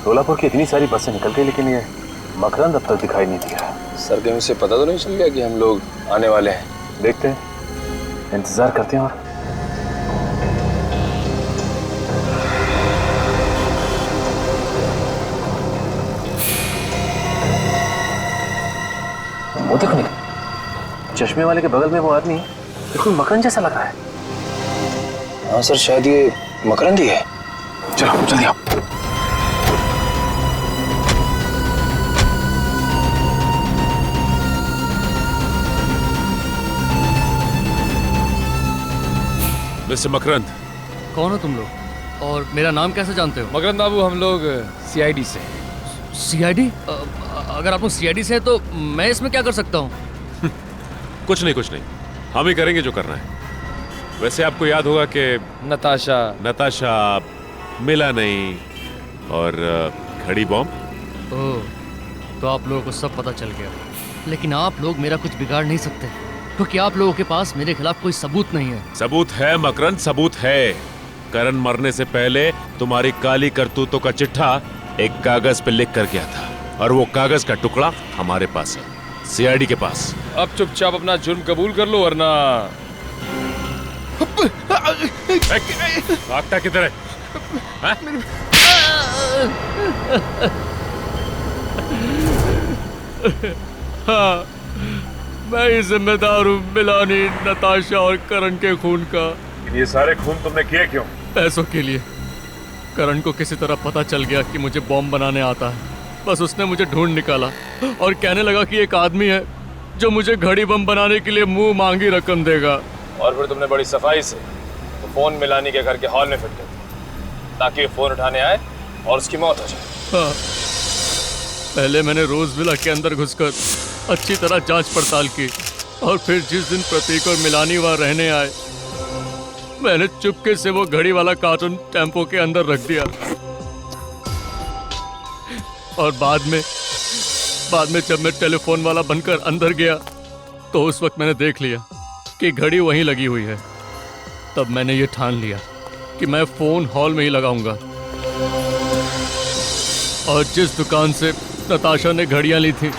सोलापुर की इतनी सारी बसें निकल गई, लेकिन ये मकरंद अब तक दिखाई नहीं दिया। सर कहीं उसे पता तो नहीं चल गया कि हम लोग आने वाले हैं? देखते हैं, इंतजार करते हैं। और वो देखो निकल, चश्मे वाले के बगल में वो आदमी बिल्कुल मकरंद जैसा लग रहा है। हाँ सर, शायद ये मकरंद ही है। चलो जल्दी आओ। मिस्टर मकरंद। कौन हो तुम लोग और मेरा नाम कैसे जानते हो? मकरंद बाबू, हम लोग सीआईडी से। सीआईडी? अगर आप लोग सीआईडी से हैं तो मैं इसमें क्या कर सकता हूँ? कुछ नहीं, हम ही करेंगे जो करना है। वैसे आपको याद होगा कि नताशा मिला नहीं और घड़ी बॉम्ब। ओह, तो आप लोगों को सब पता चल गया। लेकिन आप लोग मेरा कुछ बिगाड़ नहीं सकते, क्योंकि आप लोगों के पास मेरे खिलाफ कोई सबूत नहीं है। सबूत है मकरंद, सबूत है। करण मरने से पहले तुम्हारी काली करतूतों का चिट्ठा एक कागज पे लिख कर गया था, और वो कागज का टुकड़ा हमारे पास है, सीआईडी के पास। अब चुपचाप अपना जुर्म कबूल कर लो, वरना भागता किधर है? हाँ, मैं ही जिम्मेदार हूँ मिलानी, नताशा और करण के खून का। लेकिन ये सारे खून तुमने किए क्यों? पैसों के लिए। करण को किसी तरह पता चल गया कि मुझे बॉम्ब बनाने आता है। बस उसने मुझे ढूंढ निकाला और कहने लगा कि एक आदमी है जो मुझे घड़ी बम बनाने के लिए मुंह मांगी रकम देगा। और फिर तुमने बड़ी सफाई से तो फोन मिलानी के घर के हॉल में फिट कर दिया ताकि फोन उठाने आए और उसकी मौत हो जाए। हाँ। पहले मैंने रोज विला के अंदर घुसकर अच्छी तरह जांच पड़ताल की और फिर जिस दिन प्रतीक और मिलानी वहां रहने आए मैंने चुपके से वो घड़ी वाला कार्टून टेम्पो के अंदर रख दिया। और बाद में जब मैं टेलीफोन वाला बनकर अंदर गया तो उस वक्त मैंने देख लिया कि घड़ी वहीं लगी हुई है। तब मैंने ये ठान लिया कि मैं फोन हॉल में ही लगाऊंगा। और जिस दुकान से नताशा ने घड़ियां ली थी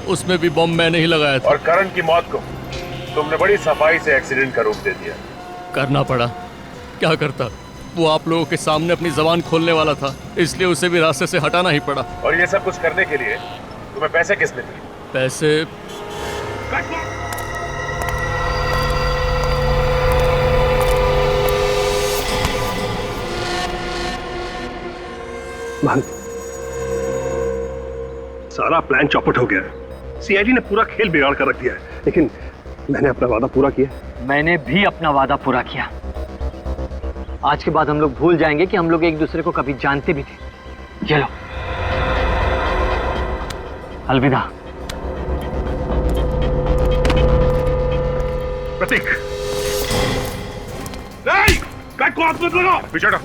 उसमें भी बम मैंने ही लगाया था। और करण की मौत को तुमने बड़ी सफाई से एक्सीडेंट का रूप दे दिया। करना पड़ा, क्या करता। वो आप लोगों के सामने अपनी जबान खोलने वाला था, इसलिए उसे भी रास्ते से हटाना ही पड़ा। और ये सब कुछ करने के लिए तुम्हें पैसे किसने दिए? पैसे सारा प्लान चौपट हो गया है। सीआईडी ने पूरा खेल बिगाड़ कर रख दिया है। लेकिन मैंने अपना वादा पूरा किया। मैंने भी अपना वादा पूरा किया। आज के बाद हम लोग भूल जाएंगे कि हम लोग एक दूसरे को कभी जानते भी थे। ये लो, अलविदा। प्रतीक, नहीं, बैग को हाथ मत लगाओ। पीछे हटो,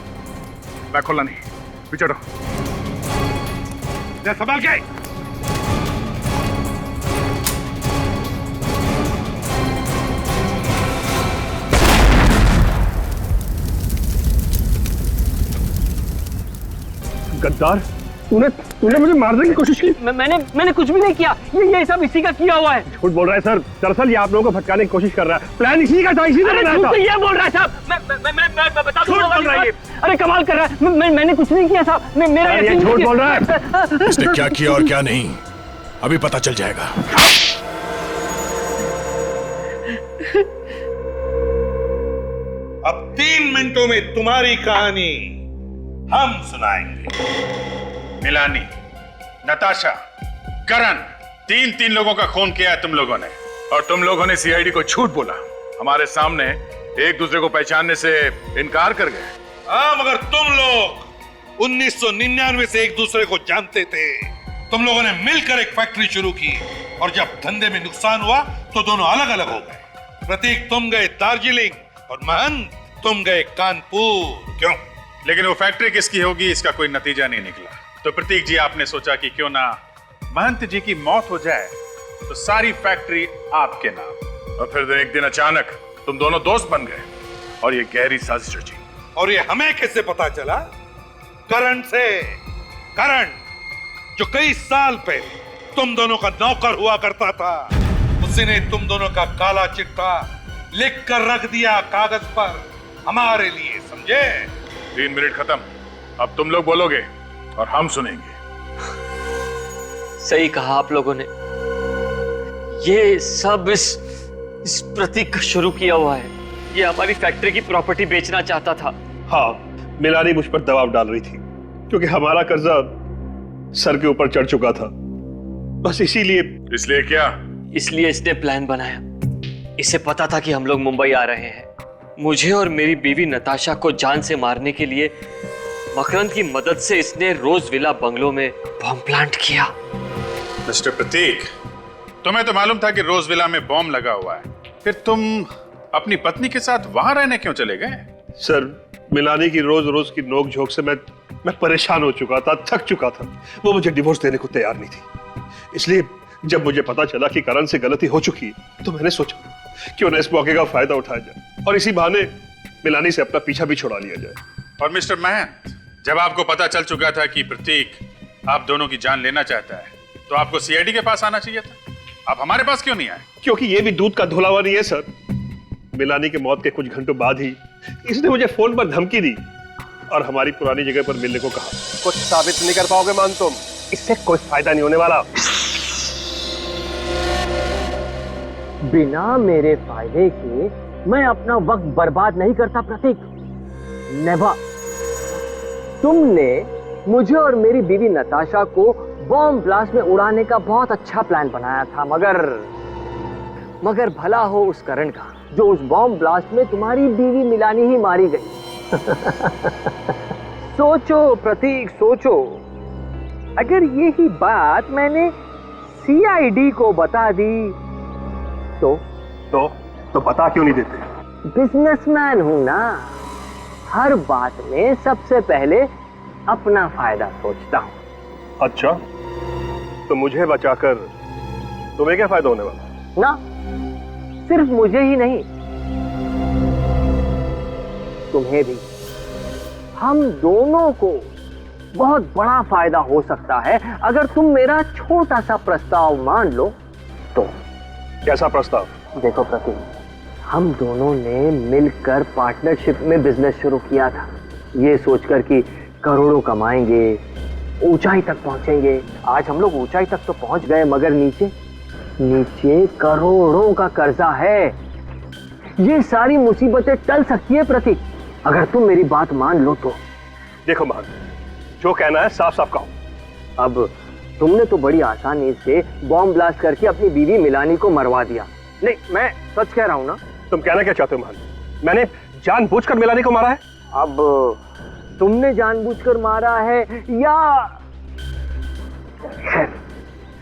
बैग खोलना नहीं, पीछे हटो। संभाल के। गद्दार, तूने मुझे मारने की कोशिश की। मैंने कुछ भी नहीं किया। ये सब इसी का किया हुआ है। झूठ बोल रहा है सर। दरअसल ये आप लोगों को भटकाने की कोशिश कर रहा है। प्लान इसी का था, इसी ने बनाया था। ये बोल रहा है साहब। मैं बता दूंगा। अरे कमाल कर रहा है। मैंने कुछ नहीं किया साहब। मेरा ये झूठ बोल रहा है। इसने क्या किया और क्या नहीं अभी पता चल जाएगा। अब 3 मिनटों में तुम्हारी कहानी हम सुनाएंगे। मिलानी, नताशा, करण, तीन लोगों का खून किया है तुम लोगों ने। और तुम लोगों ने सीआईडी को झूठ बोला, हमारे सामने एक दूसरे को पहचानने से इनकार कर गए। हाँ, मगर तुम लोग 1999 से एक दूसरे को जानते थे। तुम लोगों ने मिलकर एक फैक्ट्री शुरू की और जब धंधे में नुकसान हुआ तो दोनों अलग अलग हो गए। प्रतीक तुम गए दार्जिलिंग और महंत तुम गए कानपुर। क्यों? लेकिन वो फैक्ट्री किसकी होगी इसका कोई नतीजा नहीं निकला। तो प्रतीक जी, आपने सोचा कि क्यों ना महंत जी की मौत हो जाए तो सारी फैक्ट्री आपके नाम। और फिर एक दिन अचानक तुम दोनों दोस्त बन गए और ये गहरी साजिश रची। और ये हमें कैसे पता चला? करण से। करण जो कई साल पहले तुम दोनों का नौकर हुआ करता था, उसी ने तुम दोनों का काला चिट्ठा लिख कर रख दिया कागज पर हमारे लिए, समझे? 3 मिनट खत्म। अब तुम लोग बोलोगे और हम सुनेंगे। सही कहा आप लोगों ने। ये सब इस प्रतीक का शुरू किया हुआ है। ये हमारी फैक्ट्री की प्रॉपर्टी बेचना चाहता था। हाँ, मिलानी मुझ पर दबाव डाल रही थी क्योंकि हमारा कर्जा सर के ऊपर चढ़ चुका था। बस इसीलिए। इसलिए क्या? इसलिए इसने प्लान बनाया। इसे पता था कि हम लोग मुंबई आ रहे हैं। मुझे और मेरी बीवी नताशा को जान से मारने के लिए मकरंद की मदद से इसने रोज विला बंगलो में बॉम्ब प्लांट किया। मिस्टर प्रतीक, तुम्हें तो मालूम था कि रोज विला में बॉम्ब लगा हुआ है, फिर तुम अपनी पत्नी के साथ वहां रहने क्यों चले गए? सर, मिलानी की रोज रोज की नोक झोंक से मैं परेशान हो चुका था, थक चुका था। वो मुझे डिवोर्स देने को तैयार नहीं थी। इसलिए जब मुझे पता चला कि करण से गलती हो चुकी है तो मैंने सोचा क्यों ना इस मौके का फायदा उठाया जाए और इसी बहाने मिलानी से अपना पीछा भी छुड़ा लिया जाए। और मिस्टर महंत, जब आपको पता चल चुका था कि प्रतीक आप दोनों की जान लेना चाहता है तो आपको सीआईडी के पास आना चाहिए था। आप हमारे पास क्यों नहीं आए? क्योंकि ये भी दूध का धुलावा नहीं है सर। मिलानी के मौत के कुछ घंटों बाद ही इसने मुझे फोन पर धमकी दी और हमारी पुरानी जगह पर मिलने को कहा। कुछ साबित नहीं कर पाओगे मान तुम? इससे कोई फायदा नहीं होने वाला। बिना मेरे फायदे के मैं अपना वक्त बर्बाद नहीं करता प्रतीक, नेवर। तुमने मुझे और मेरी बीवी नताशा को बॉम्ब ब्लास्ट में उड़ाने का बहुत अच्छा प्लान बनाया था, मगर भला हो उस करण का जो उस बॉम्ब ब्लास्ट में तुम्हारी बीवी मिलानी ही मारी गई। सोचो प्रतीक, सोचो, अगर यही बात मैंने सीआईडी को बता दी तो बता क्यों नहीं देते? बिजनेसमैन हूं ना, हर बात में सबसे पहले अपना फायदा सोचता हूं। अच्छा, तो मुझे बचाकर तुम्हें क्या फायदा होने वाला? ना, सिर्फ मुझे ही नहीं, तुम्हें भी। हम दोनों को बहुत बड़ा फायदा हो सकता है अगर तुम मेरा छोटा सा प्रस्ताव मान लो तो। कैसा प्रस्ताव? देखो प्रतीक, हम दोनों ने मिलकर पार्टनरशिप में बिजनेस शुरू किया था, ये सोचकर कि करोड़ों कमाएंगे, ऊंचाई तक पहुंचेंगे। आज हम लोग ऊंचाई तक तो पहुंच गए, मगर नीचे करोड़ों का कर्जा है। ये सारी मुसीबतें टल सकती है प्रतीक, अगर तुम मेरी बात मान लो तो। देखो मान, जो कहना है साफ साफ कहो। अब तुमने तो बड़ी आसानी से बॉम्ब ब्लास्ट करके अपनी बीवी मिलानी को मरवा दिया। नहीं, मैं सच कह रहा हूं ना। तुम कहना क्या चाहते हो मान? मैंने जानबूझकर मिलानी को मारा है? अब तुमने जानबूझकर मारा है या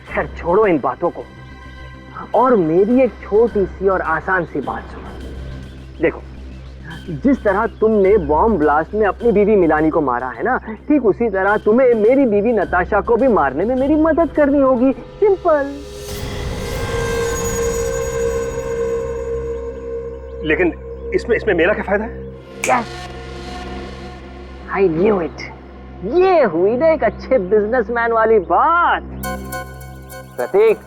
खैर छोड़ो इन बातों को, और मेरी एक छोटी सी और आसान सी बात सुनो। देखो, जिस तरह तुमने बॉम्ब ब्लास्ट में अपनी बीवी मिलानी को मारा है ना, ठीक उसी तरह तुम्हें मेरी बीवी नताशा को भी मारने में मेरी मदद करनी होगी। सिंपल। लेकिन इसमें मेरा क्या फायदा है? Yes, I knew it. ये हुई ना एक अच्छे बिजनेसमैन वाली बात। प्रतीक,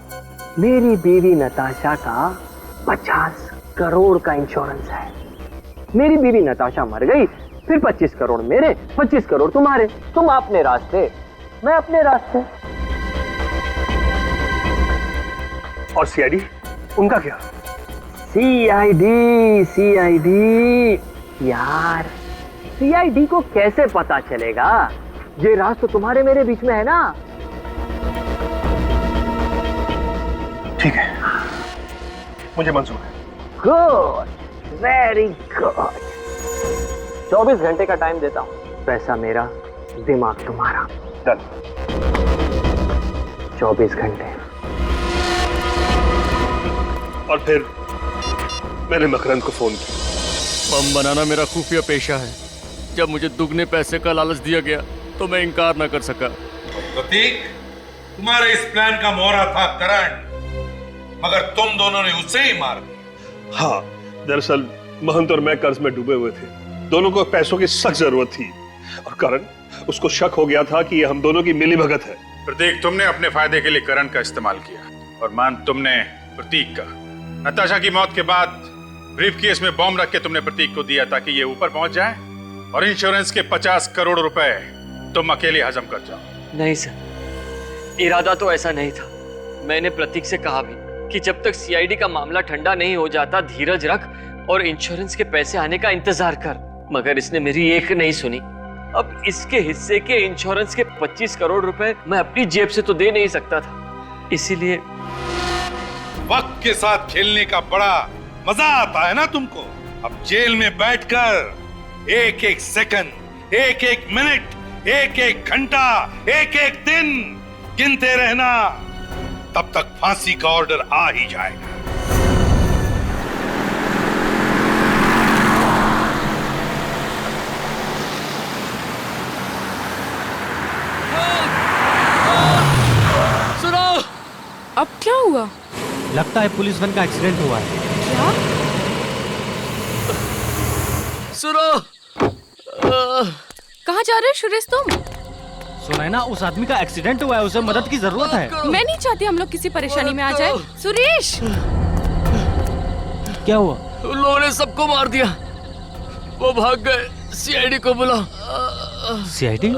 मेरी बीवी नताशा का 50 करोड़ का इंश्योरेंस है। मेरी बीवी नताशा मर गई, फिर 25 करोड़ मेरे, 25 करोड़ तुम्हारे। तुम अपने रास्ते, मैं अपने रास्ते। और सीआईडी, उनका क्या? सीआईडी यार, सीआईडी को कैसे पता चलेगा? ये राज तो तुम्हारे मेरे बीच में है ना। ठीक है, मुझे मंजूर है। Good, very good. 24 घंटे का टाइम देता हूं। पैसा मेरा, दिमाग तुम्हारा। डन। 24 घंटे। और फिर मैंने मकरंद को फोन किया। बम बनाना मेरा खुफिया पेशा है। जब मुझे दुगने पैसे का लालच दिया गया तो मैं इनकार न कर सका। प्रतीक, तुम्हारे इस प्लान का मोहरा था करण, मगर तुम दोनों ने उसे ही मार दिया। हाँ, दरअसल महंत और मैं कर्ज में डूबे हुए थे। दोनों को पैसों की सख्त जरूरत थी और करण, उसको शक हो गया था कि ये हम दोनों की मिलीभगत है। प्रतीक, तुमने अपने फायदे के लिए करण का इस्तेमाल किया और मान तुमने प्रतीक का। नताशा की मौत के बाद ब्रीफकेस में बॉम्ब रख के तुमने प्रतीक को दिया ताकि ये ऊपर पहुंच जाए और इंश्योरेंस के 50 करोड़ रुपए तुम अकेले हजम कर जाओ। नहीं सर, इरादा तो ऐसा नहीं था। मैंने प्रतीक से कहा भी कि जब तक सीआईडी का मामला ठंडा नहीं हो जाता धीरज रख और इंश्योरेंस के पैसे आने का इंतजार कर, मगर इसने मेरी एक नहीं सुनी। अब इसके हिस्से के इंश्योरेंस के 25 करोड़ रुपए मैं अपनी जेब से तो दे नहीं सकता था, इसीलिए। वक्त के साथ खेलने का बड़ा मजा आता है ना तुमको। अब जेल में बैठकर एक एक सेकंड, एक एक मिनट, एक एक घंटा, एक एक दिन गिनते रहना, तब तक फांसी का ऑर्डर आ ही जाएगा। सुनो, अब क्या हुआ? लगता है पुलिस वैन का एक्सीडेंट हुआ है। क्या? सुनो, कहाँ जा रहे हो सुरेश तुम? सुना है ना, उस आदमी का एक्सीडेंट हुआ है, उसे मदद की जरूरत है। मैं नहीं चाहती हम लोग किसी परेशानी में आ जाए। सुरेश, क्या हुआ? उन लोगों ने सबको मार दिया, वो भाग गए। सीआईडी को बुलाओ। सीआईडी?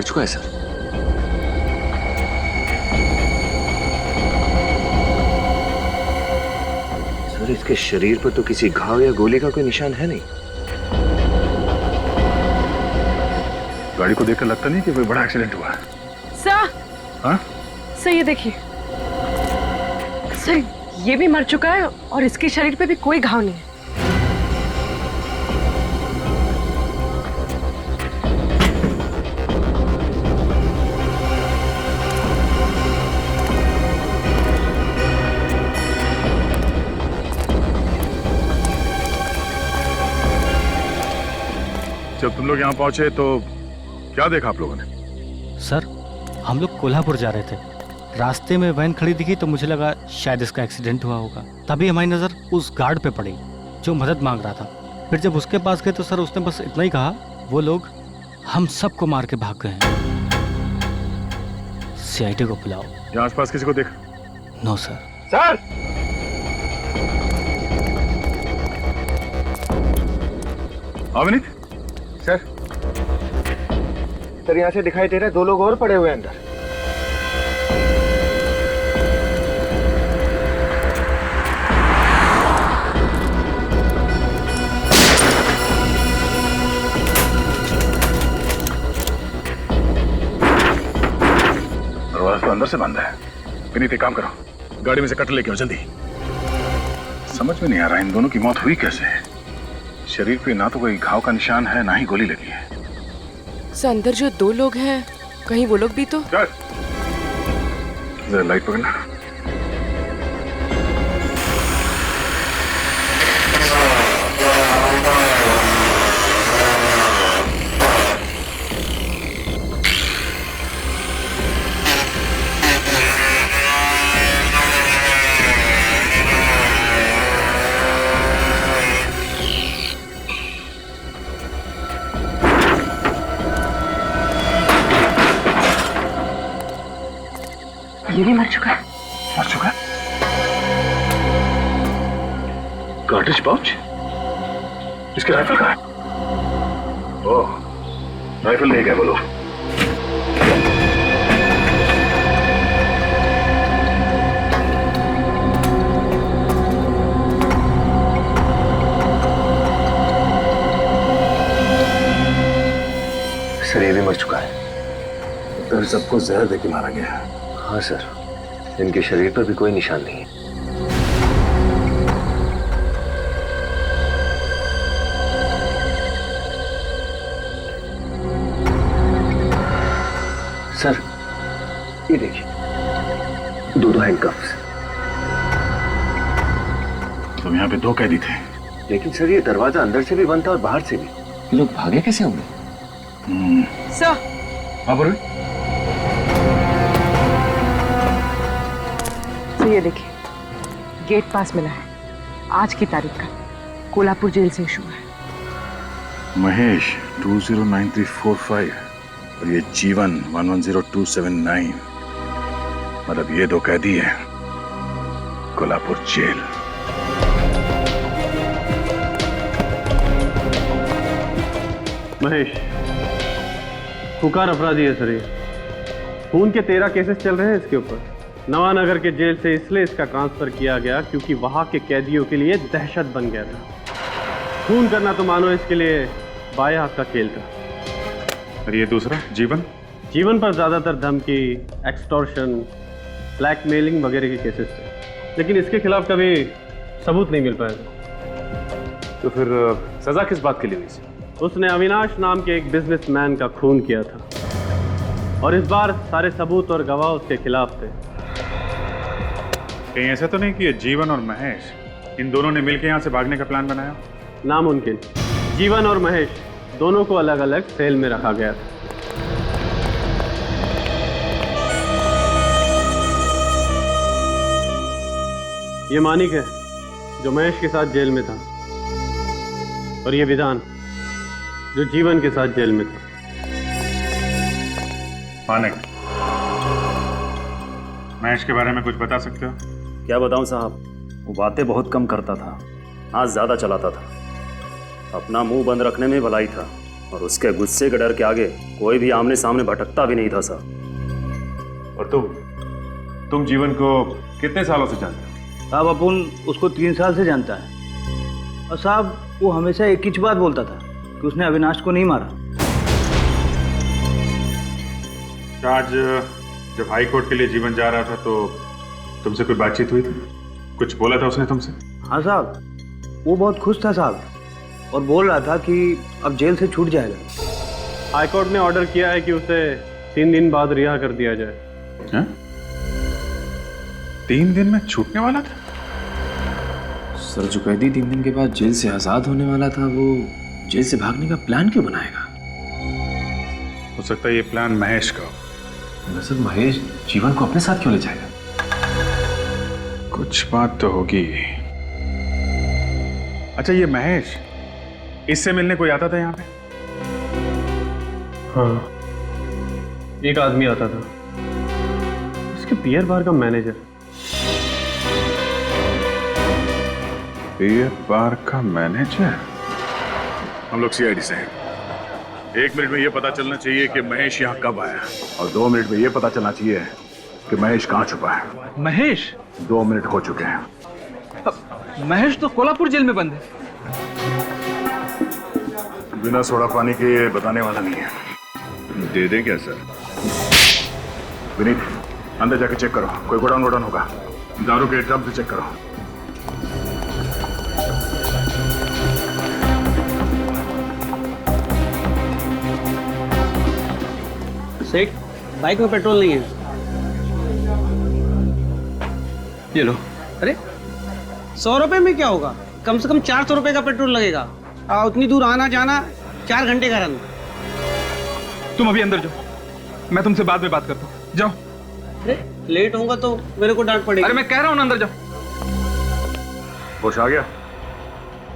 चुका है सर। सर इसके शरीर पर तो किसी घाव या गोली का कोई निशान है नहीं। गाड़ी को देखकर लगता नहीं कि कोई बड़ा एक्सीडेंट हुआ है। सर, हाँ? सर ये देखिए, सर ये भी मर चुका है और इसके शरीर पे भी कोई घाव नहीं है। जब तुम लोग यहाँ पहुंचे तो क्या देखा आप लोगों ने? सर हम लोग कोल्हापुर जा रहे थे, रास्ते में वैन खड़ी दिखी तो मुझे लगा शायद इसका एक्सीडेंट हुआ होगा। तभी हमारी नज़र उस गार्ड पे पड़ी जो मदद मांग रहा था। फिर जब उसके पास गए तो सर उसने बस इतना ही कहा, वो लोग हम सबको मार के भाग गए हैं, सीआईडी को बुलाओ। यहाँ आसपास किसी को देखा? No sir. Sir Avneet sir यहाँ से दिखाई दे रहा है 2 लोग और पड़े हुए हैं अंदर। दरवाजा तो अंदर से बंद है। विनीत एक काम करो, गाड़ी में से कट लेके आओ जल्दी। समझ में नहीं आ रहा इन दोनों की मौत हुई कैसे। शरीर पे ना तो कोई घाव का निशान है ना ही गोली लगी है। सर अंदर जो 2 लोग हैं कहीं वो लोग भी तो। जरा लाइट पकड़ना। ये भी मर चुका है। मर चुका है? Cartridge pouch? इसके राइफल कहाँ है? ओह, राइफल ले गए वो लोग। सर ये भी मर चुका है। तो सबको जहर देके मारा गया है। हाँ सर, इनके शरीर पर भी कोई निशान नहीं है। सर ये देखिए, 2 हैंडकफ्स। तो यहाँ पे 2 कैदी थे। लेकिन सर ये दरवाजा अंदर से भी बंद था और बाहर से भी। ये लोग भागे कैसे होंगे? सर हाँ बोलो। ये देखिए, गेट पास मिला है, आज की तारीख का, कोल्हापुर जेल से इशू है। महेश 209345 और ये जीवन 110279, मतलब ये 2 कैदी हैं कोल्हापुर जेल। महेश खुकार अपराधी है सर। ये खून के 13 केसेस चल रहे हैं इसके ऊपर। नवानगर के जेल से इसलिए इसका ट्रांसफर किया गया क्योंकि वहां के कैदियों के लिए दहशत बन गया था। खून करना तो मानो इसके लिए बाएं हाथ का खेल था। और ये दूसरा जीवन? जीवन पर ज्यादातर धमकी, एक्सटॉर्शन, ब्लैकमेलिंग वगैरह के केसेस थे, लेकिन इसके खिलाफ कभी सबूत नहीं मिल पाया। तो फिर सजा किस बात के लिए हुई? उसने अविनाश नाम के एक बिजनेसमैन का खून किया था और इस बार सारे सबूत और गवाह उसके खिलाफ थे। कहीं ऐसा तो नहीं कि ये जीवन और महेश इन दोनों ने मिलकर यहाँ से भागने का प्लान बनाया? नामुमकिन। जीवन और महेश दोनों को अलग अलग सेल में रखा गया था। ये मानिक है जो महेश के साथ जेल में था और ये विधान जो जीवन के साथ जेल में था। मानिक, महेश के बारे में कुछ बता सकते हो? क्या बताऊं साहब, वो बातें बहुत कम करता था, हाथ ज्यादा चलाता था, अपना मुंह बंद रखने में भलाई था। और उसके गुस्से के डर के आगे कोई भी आमने सामने भटकता भी नहीं था साहब। और तुम जीवन को कितने सालों से जानते हो? साहब अपन उसको 3 साल से जानता है और साहब वो हमेशा एक ही बात बोलता था कि उसने अविनाश को नहीं मारा। आज जब हाई कोर्ट के लिए जीवन जा रहा था तो तुमसे कोई बातचीत हुई थी? कुछ बोला था उसने तुमसे? हाँ साहब, वो बहुत खुश था साहब और बोल रहा था कि अब जेल से छूट जाएगा। हाईकोर्ट ने ऑर्डर किया है कि उसे 3 दिन बाद रिहा कर दिया जाए। हैं? 3 दिन में छूटने वाला था? सर जो कैदी 3 दिन के बाद जेल से आजाद होने वाला था वो जेल से भागने का प्लान क्यों बनाएगा? हो सकता है ये प्लान महेश का हो। सर महेश जीवन को अपने साथ क्यों ले जाएगा? कुछ बात तो होगी। अच्छा ये महेश, इससे मिलने कोई आता था यहाँ पे? हाँ, एक आदमी आता था, उसके बियर बार का मैनेजर। बियर बार का मैनेजर? हम लोग सीआईडी से हैं। 1 मिनट में यह पता चलना चाहिए कि महेश यहाँ कब आया और 2 मिनट में यह पता चलना चाहिए कि महेश कहाँ छुपा है। महेश? 2 मिनट हो चुके हैं। महेश तो कोल्हापुर जेल में बंद है। बिना सोडा पानी के ये बताने वाला नहीं है। दे दें क्या सर? विनीत, अंदर जाके चेक करो, कोई गोडाउन वोडाउन होगा। दारू के ड्रम से चेक करो। सेठ, बाइक में पेट्रोल नहीं है। ये लो। अरे 100 रुपए में क्या होगा? कम से कम 400 रुपए का पेट्रोल लगेगा। उतनी दूर आना जाना 4 घंटे का रन। तुम अभी अंदर जाओ, मैं तुमसे बाद में बात करता हूँ। जाओ। अरे लेट होगा तो मेरे को डांट पड़ेगी। अरे मैं कह रहा हूँ ना, अंदर जाओ। होश आ गया?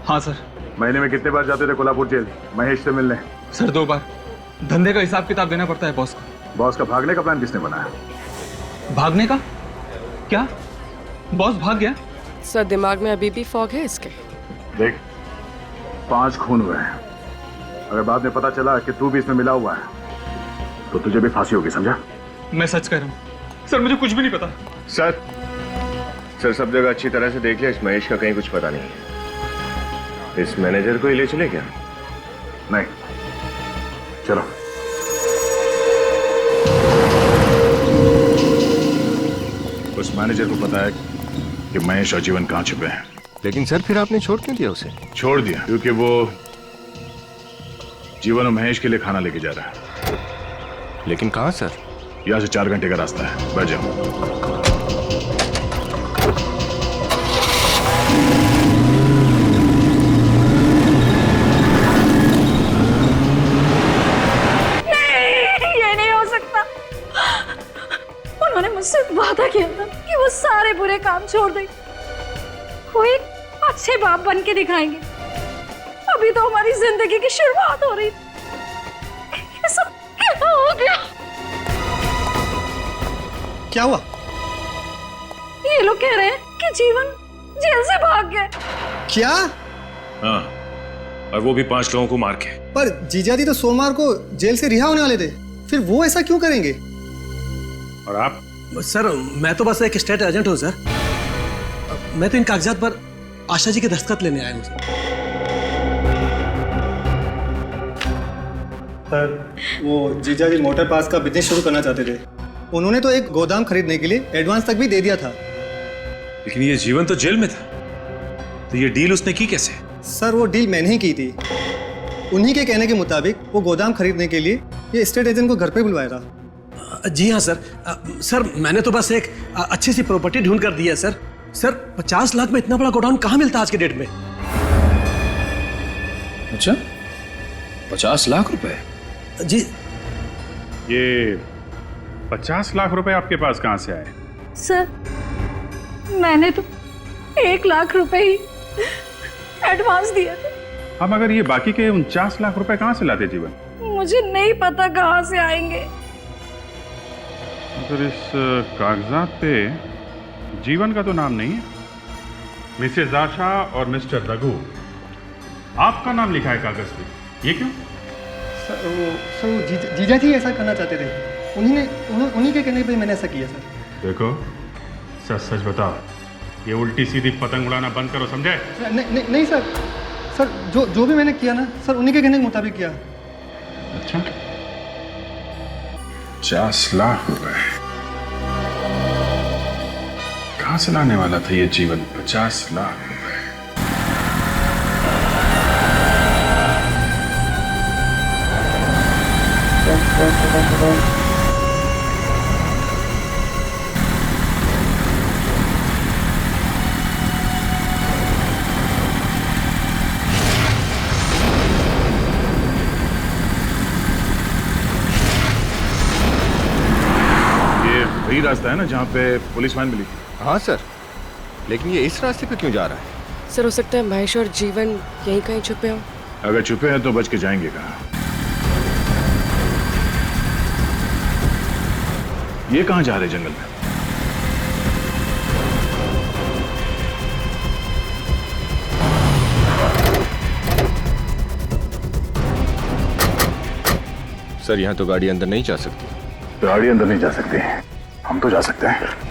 हाँ सर। महीने में कितने बार जाते थे कोल्हापुर जेल महेश से मिलने? सर 2 बार। धंधे का हिसाब किताब देना पड़ता है बॉस को। बॉस का भागने का प्लान किसने बनाया? भागने का? क्या बॉस भाग गया? सर दिमाग में अभी भी फॉग है इसके। देख, 5 खून हुए हैं। अगर बाद में पता चला कि तू भी इसमें मिला हुआ है तो तुझे भी फांसी होगी, समझा? मैं सच कह रहा हूँ सर, मुझे कुछ भी नहीं पता। सर सब जगह अच्छी तरह से देख लिया, इस महेश का कहीं कुछ पता नहीं है। इस मैनेजर को ही ले चले क्या? नहीं, चलो। उस मैनेजर को पता है कि महेश और जीवन कहाँ छुपे हैं। लेकिन सर फिर आपने छोड़ क्यों दिया उसे? छोड़ दिया क्योंकि वो जीवन और महेश के लिए खाना लेके जा रहा है। लेकिन कहाँ सर? यहाँ से 4 घंटे का रास्ता है, बैठ जाओ। उन्होंने मुझसे वादा किया था कि वो सारे बुरे काम छोड़ देंगे, वो एक अच्छे बाप बन के दिखाएंगे। अभी तो हमारी जिंदगी की शुरुआत हो रही, ये सब क्या हो गया? क्या हुआ? ये लोग कह रहे हैं कि जीवन जेल से भाग गया। क्या? हाँ, और वो भी 5 लोगों को मार के। पर जीजा जी तो सोमवार को जेल से रिहा होने वाले थे, फिर वो ऐसा क्यों करेंगे? और आप? सर मैं तो बस एक स्टेट एजेंट हूँ सर। मैं तो इन कागजात पर आशा जी के दस्तखत लेने आया हूँ सर। वो जीजा जी मोटर पार्ट्स का बिजनेस शुरू करना चाहते थे। उन्होंने तो एक गोदाम खरीदने के लिए एडवांस तक भी दे दिया था। लेकिन ये जीवन तो जेल में था, तो ये डील उसने की कैसे? सर वो डील मैंने ही की थी। उन्हीं के कहने के मुताबिक वो गोदाम खरीदने के लिए ये स्टेट एजेंट को घर पे बुलवाया था। जी हाँ सर। सर मैंने तो बस एक अच्छी सी प्रॉपर्टी ढूंढ कर दी है सर। सर 50 लाख में इतना बड़ा गोडाउन कहाँ मिलता आज के डेट में? अच्छा, 50 लाख रुपए? जी। ये 50 लाख रुपए आपके पास कहाँ से आए? सर मैंने तो 1 लाख रुपए ही एडवांस दिया था। अब अगर ये बाकी के 49 लाख रुपए कहाँ से लाते जीवन? मुझे नहीं पता कहाँ से आएंगे। अगर इस कागजात पे जीवन का तो नाम नहीं है, मिसेज आशा और मिस्टर रघु, आपका नाम लिखा है कागज पे, ये क्यों? सर जीजा जी ऐसा करना चाहते थे, उन्हीं के कहने पे मैंने ऐसा किया सर। देखो सच सच बताओ, ये उल्टी सीधी पतंग उड़ाना बंद करो, समझे? नहीं सर जो भी मैंने किया ना सर, उन्हीं के कहने के मुताबिक किया। अच्छा, 50 लाख रुपए कहां से लाने वाला था ये जीवन? 50 लाख रुपए। वही रास्ता है ना जहाँ पे पुलिस वैन मिली? हाँ सर, लेकिन ये इस रास्ते पे क्यों जा रहा है? सर हो सकता है महेश और जीवन यहीं कहीं छुपे हों। अगर छुपे हैं तो बच के जाएंगे कहाँ? ये कहाँ जा रहे जंगल में? सर यहाँ तो गाड़ी अंदर नहीं जा सकती। गाड़ी अंदर नहीं जा सकती, हम तो जा सकते हैं।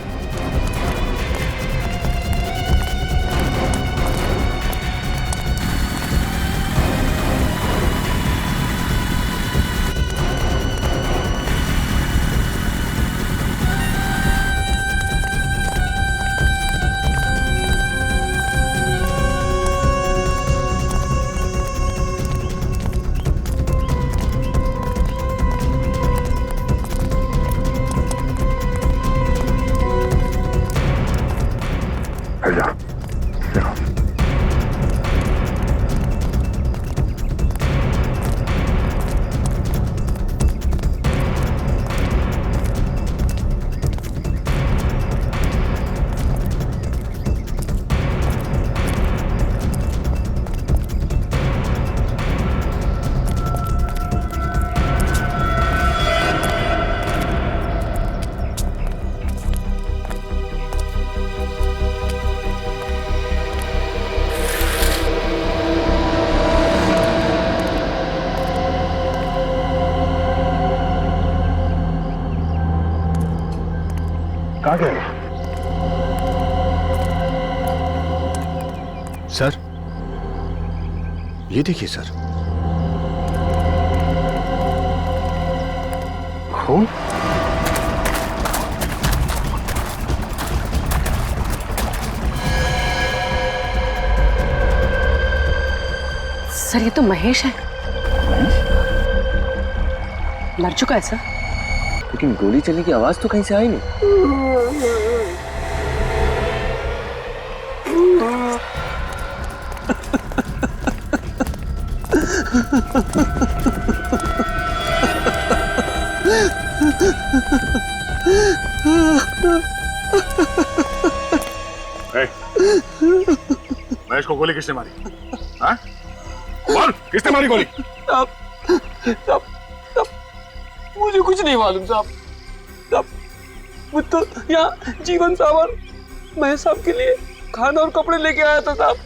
कहाँ गए सर? ये देखिए सर, खून। सर ये तो महेश है। मर चुका है सर। लेकिन गोली चलने की आवाज तो कहीं से आई नहीं। महेश को गोली किसने मारी? हाँ? बोल, किसने मारी गोली? मुझे कुछ नहीं मालूम साहब। मुझे तो यहाँ जीवन साहब और महेश साहब के लिए खाना और कपड़े लेके आया था साहब।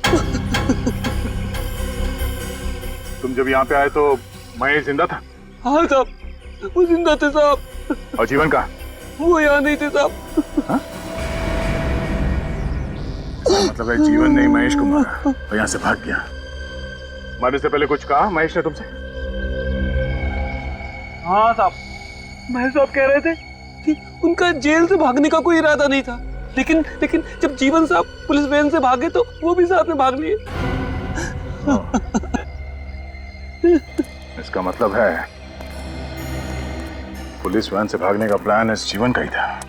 तुम जब यहाँ पे आए तो महेश जिंदा था? हाँ साहब, वो जिंदा थे साहब। और जीवन का? वो यहाँ नहीं थे साहब। मतलब है जीवन ने महेश को मारा और यहाँ से भाग गया। मारने से पहले कुछ कहा महेश ने तुमसे? हाँ साहब, महेश साहब कह रहे थे कि उनका जेल से भागने का कोई इरादा नहीं था, लेकिन जब जीवन साहब पुलिस वैन से भागे तो वो भी साथ में भाग लिए। इसका मतलब है पुलिस वैन से भागने का प्लान इस जीवन का ही था।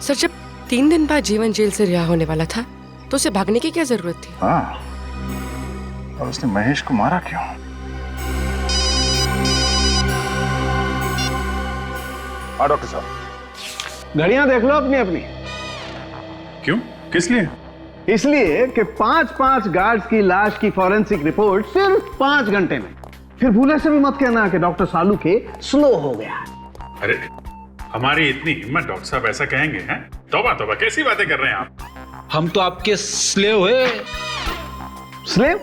सर जब 3 दिन बाद जीवन जेल से रिहा होने वाला था तो उसे भागने की क्या जरूरत थी? हाँ, और उसने महेश को मारा क्यों? हाँ डॉक्टर साहब। घड़ियां देख लो अपनी अपनी। क्यों? किस लिए? इसलिए कि 5-5 गार्ड्स की लाश की फॉरेंसिक रिपोर्ट सिर्फ 5 घंटे में। फिर भूले से भी मत कहना कि डॉक्टर सालू के स्लो हो गया। अरे हमारी इतनी हिम्मत डॉक्टर साहब ऐसा कहेंगे हैं? तौबा तौबा, कैसी बातें कर रहे हैं आप? हम तो आपके स्लेव है। स्लेव?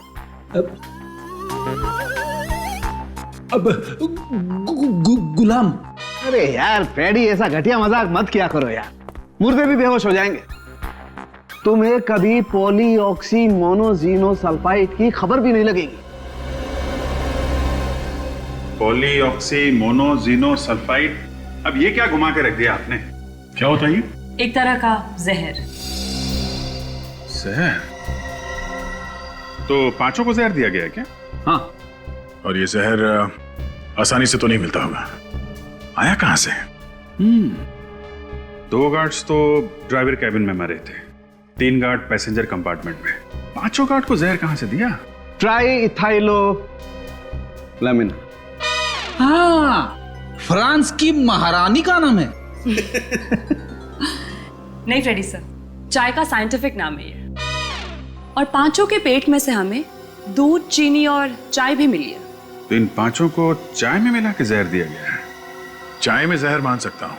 अब गुलाम। अरे यार फ्रेडी, ऐसा घटिया मजाक मत किया करो यार, मुर्दे भी बेहोश हो जाएंगे। तुम्हें कभी पॉलीऑक्सी मोनोजीनोसल्फाइड की खबर भी नहीं लगेगी। पॉलीऑक्सी मोनोजीनोसल्फाइड, अब ये क्या घुमा के रख दिया आपने? क्या होता है ये? एक तरह का जहर। जहर? तो पांचों को जहर दिया गया है क्या? हाँ। और ये जहर आसानी से तो नहीं मिलता होगा, आया कहां से? 2 गार्ड्स तो ड्राइवर कैबिन में मरे थे, 3 गार्ड पैसेंजर कंपार्टमेंट में। 5 गार्ड को जहर कहां से दिया? Triethylamine. हाँ, फ्रांस की महारानी का नाम है। नहीं फ्रेडी सर, चाय का साइंटिफिक नाम है ये। और 5 के पेट में से हमें दूध, चीनी और चाय भी मिली है। तो इन 5 को चाय में मिला के जहर दिया गया है। चाय में जहर मान सकता हूं,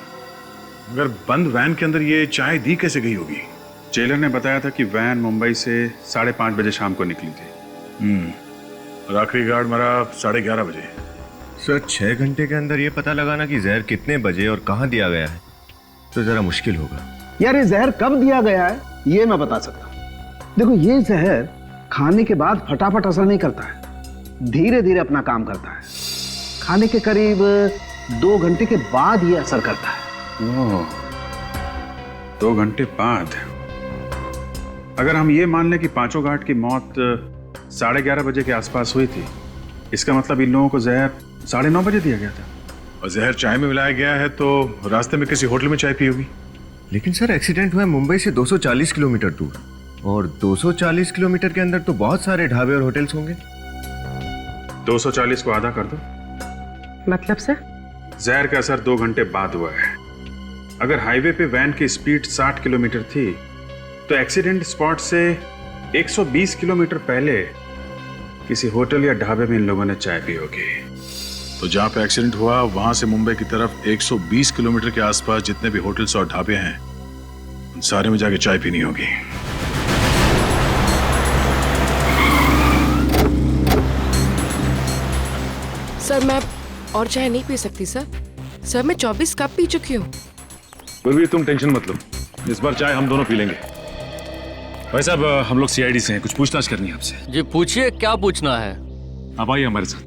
मगर बंद वैन के अंदर ये चाय दी कैसे गई होगी? जेलर ने बताया था कि वैन मुंबई से 5:30 बजे शाम को निकली थी। और आखिरी गार्ड मरा 11:30 बजे। सर 6 घंटे के अंदर ये पता लगाना कि जहर कितने बजे और कहां दिया गया है तो जरा मुश्किल होगा। यार ये जहर कब दिया गया है ये मैं बता सकता हूं। देखो ये जहर खाने के बाद फटाफट असर नहीं करता है, धीरे धीरे अपना काम करता है। खाने के करीब 2 घंटे के बाद ये असर करता है। 2 घंटे बाद? अगर हम ये मान लें कि 5 गार्ड की मौत 11:30 बजे के आसपास हुई थी, इसका मतलब इन लोगों को जहर 9:30 बजे दिया गया था। और जहर चाय में मिलाया गया है तो रास्ते में किसी होटल में चाय पी होगी। लेकिन सर एक्सीडेंट हुआ है मुंबई से 240 किलोमीटर दूर, और 240 किलोमीटर के अंदर तो बहुत सारे ढाबे और होटल्स होंगे। 240 को आधा कर दो। मतलब सर? जहर का असर 2 घंटे बाद हुआ है। अगर हाईवे पे वैन की स्पीड 60 किलोमीटर थी तो एक्सीडेंट स्पॉट से 120 किलोमीटर पहले किसी होटल या ढाबे में इन लोगों ने चाय पी होगी। तो जहां पे एक्सीडेंट हुआ वहां से मुंबई की तरफ 120 किलोमीटर के आसपास जितने भी होटल्स और ढाबे हैं उन सारे में जाके चाय पीनी होगी। सर मैं और चाय नहीं पी सकती सर। सर मैं 24 कप पी चुकी हूँ। कोई भी तुम टेंशन मत लो, इस बार चाय हम दोनों पी लेंगे। भाई साहब हम लोग सीआईडी से हैं, कुछ पूछताछ करनी है आपसे। जी पूछिए, क्या पूछना है? आप आइए हमारे साथ।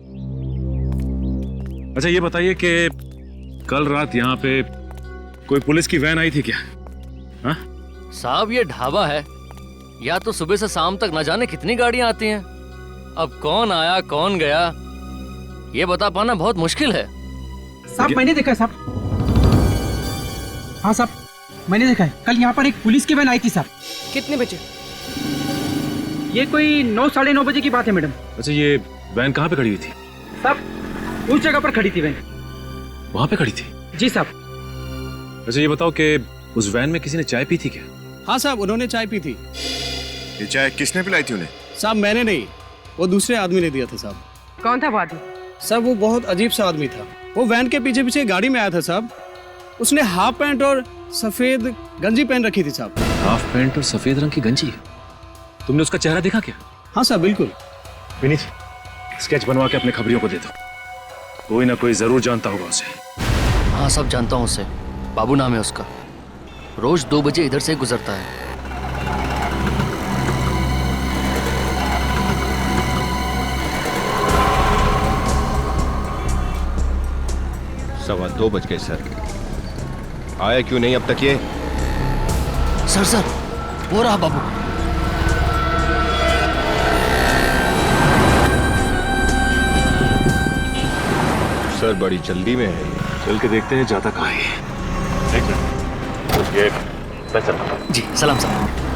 अच्छा ये बताइए कि कल रात यहाँ पे कोई पुलिस की वैन आई थी क्या? हाँ? साहब ये ढाबा है, या तो सुबह से शाम तक न जाने कितनी गाड़ियां आती हैं। अब कौन आया कौन गया ये बता पाना बहुत मुश्किल है। साहब मैंने देखा है साहब। हाँ साहब मैंने देखा है, कल यहाँ पर एक पुलिस की वैन आई थी साहब। कितने बजे? ये कोई 9, 9:30 बजे की बात है मैडम। अच्छा ये वैन कहाँ पे खड़ी हुई थी? साहब उस जगह पर खड़ी थी वैन। वहाँ पे खड़ी थी? जी साहब। अच्छा ये बताओ कि उस वैन में किसी ने चाय पी थी क्या? हाँ साहब उन्होंने चाय पी थी। ये चाय किसने पिलाई थी उन्हें? साहब मैंने नहीं, वो दूसरे आदमी ने दिया था साहब। कौन था वो आदमी? साहब वो बहुत अजीब सा आदमी था। वो वैन के पीछे पीछे गाड़ी में आया था साहब। उसने हाफ पैंट और सफेद गंजी पहन रखी थी साहब। हाफ पैंट और सफेद रंग की गंजी? तुमने उसका चेहरा देखा क्या? हाँ साहब बिल्कुल। विनीत स्केच बनवा के अपने खबरियों को दे दो, कोई ना कोई जरूर जानता होगा उसे। हाँ सब जानता हूँ उसे, बाबू नाम है उसका, रोज 2 बजे इधर से गुजरता है। 2:15 बज गए सर, आया क्यों नहीं अब तक ये? सर वो रहा बाबू। सर बड़ी जल्दी में है, चल के देखते हैं जाता कहाँ है। एक मिनट, ये पैसा। जी सलाम साहब।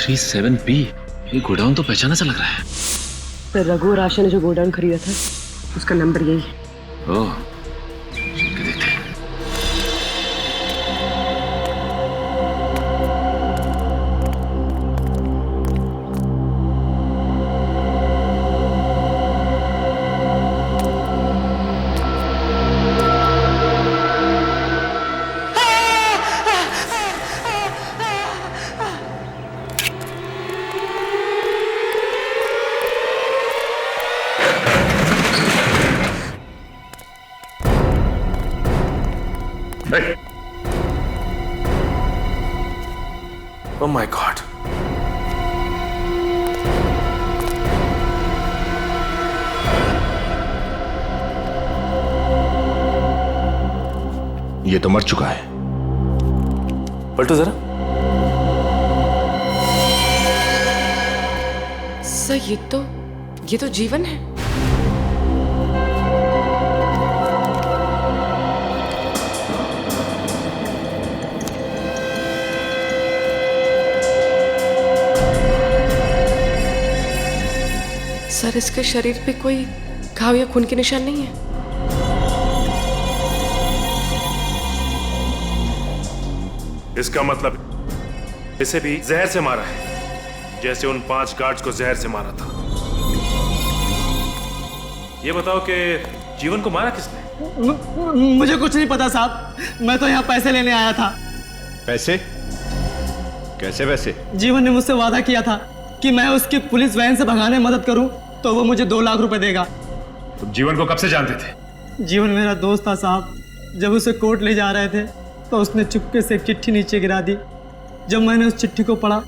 237B, ये गोडाउन तो पहचाना सा लग रहा है। सर रघु और आशा ने जो गोडाउन खरीदा था उसका नंबर यही है। ओह, चल के देखते हैं। Oh my God. ये तो मर चुका है। पलटो जरा। सर ये तो जीवन है। सर इसके शरीर पे कोई घाव या खून के निशान नहीं है। इसका मतलब इसे भी जहर से मारा है, जैसे उन 5 गार्ड्स को जहर से मारा था। ये बताओ कि जीवन को मारा किसने? मुझे कुछ नहीं पता साहब, मैं तो यहाँ पैसे लेने आया था। पैसे? कैसे पैसे? जीवन ने मुझसे वादा किया था कि मैं उसकी पुलिस वैन से भगाने में मदद करूं तो वो मुझे 2 लाख रुपए देगा। तुम जीवन को कब से जानते थे? जीवन मेरा दोस्त था साहब। जब उसे कोर्ट ले जा रहे थे तो उसने चुपके से एक चिट्ठी नीचे गिरा दी। जब मैंने उस चिट्ठी को पढ़ा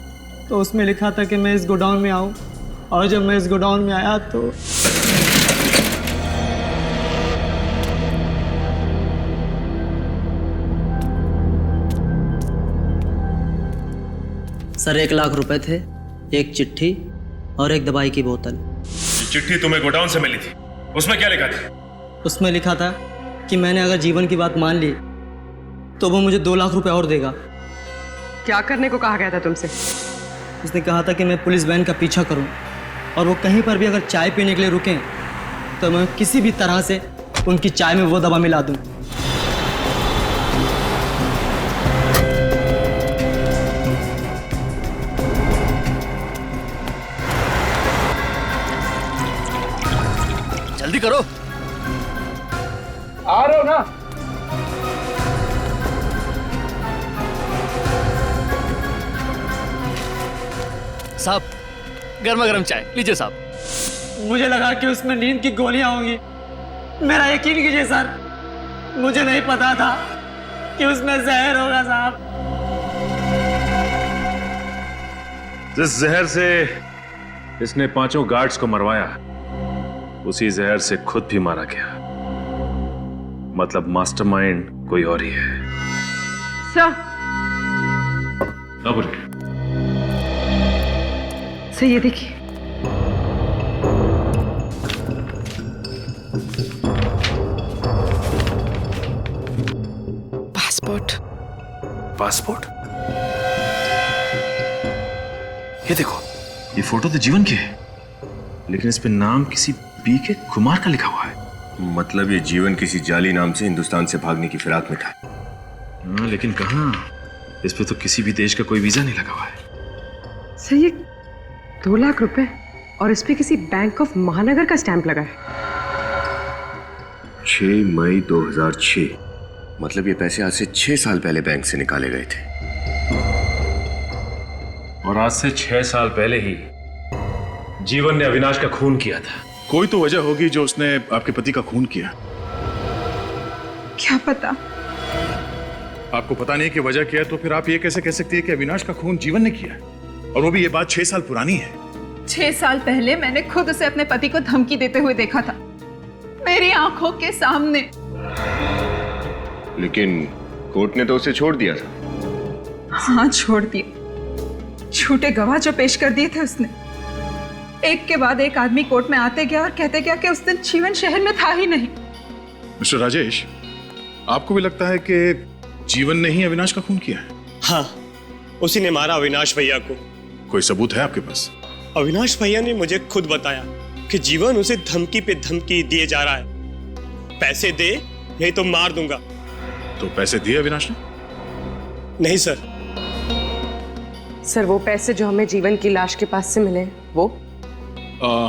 तो उसमें लिखा था कि मैं इस गोडाउन में आऊं, और जब मैं इस गोडाउन में आया तो सर 1 लाख रुपए थे, एक चिट्ठी और एक दवाई की बोतल। चिट्ठी तुम्हें गोडाउन से मिली थी, उसमें क्या लिखा था? उसमें लिखा था कि मैंने अगर जीवन की बात मान ली तो वो मुझे 2 लाख रुपए और देगा। क्या करने को कहा गया था तुमसे? उसने कहा था कि मैं पुलिस वैन का पीछा करूं, और वो कहीं पर भी अगर चाय पीने के लिए रुकें तो मैं किसी भी तरह से उनकी चाय में वो दवा मिला दूं। जल्दी करो। आ रहे हो ना? साहब, गर्मा गर्म चाय लीजिए साहब। मुझे लगा कि उसमें नींद की गोलियां होंगी। मेरा यकीन कीजिए सर, मुझे नहीं पता था कि उसमें जहर होगा साहब। जिस जहर से इसने 5 गार्ड्स को मरवाया, उसी जहर से खुद भी मारा गया। मतलब मास्टरमाइंड कोई और ही है। सर सर ये देखिए। पासपोर्ट? ये देखो, ये फोटो तो जीवन की है, लेकिन इस पे नाम किसी बी के कुमार का लिखा हुआ है। मतलब ये जीवन किसी जाली नाम से हिंदुस्तान से भागने की फिराक में था। हाँ, लेकिन कहाँ, इस पे तो किसी भी देश का कोई वीजा नहीं लगा हुआ है। सर ये 2 लाख रुपए और इस पे किसी बैंक ऑफ महानगर का स्टैंप लगा है। 6 मई 2006। मतलब ये पैसे आज से 6 साल पहले बैंक से निकाले गए थे। और आज से 6 साल पहले ही जीवन ने अविनाश का खून किया था। कोई तो वजह होगी जो उसने आपके पति का खून किया। क्या पता? आपको पता नहीं कि वजह क्या है, तो फिर आप ये कैसे कह सकती है कि अविनाश का खून जीवन ने किया? और वो भी ये बात 6 साल पुरानी है। 6 साल पहले मैंने खुद उसे अपने पति को धमकी देते हुए देखा था, मेरी आंखों के सामने। लेकिन कोर्ट ने तो उसे छोड़ दिया था। हाँ, छोड़ दिया। झूठे गवाह जो पेश कर दिए थे उसने। एक के बाद एक आदमी कोर्ट में आते गया और कहते गया कि उस दिन जीवन शहर में था ही नहीं। मिस्टर राजेश, आपको भी लगता है कि जीवन ने ही अविनाश का खून किया है? हाँ, उसी ने मारा अविनाश भैया को। कोई सबूत है आपके पास? अविनाश भैया ने मुझे खुद बताया कि जीवन उसे धमकी पे धमकी दिए जा रहा है, पैसे दे नहीं तो मार दूंगा। तो पैसे दिए अविनाश ने? नहीं सर। सर वो पैसे जो हमें जीवन की लाश के पास से मिले वो?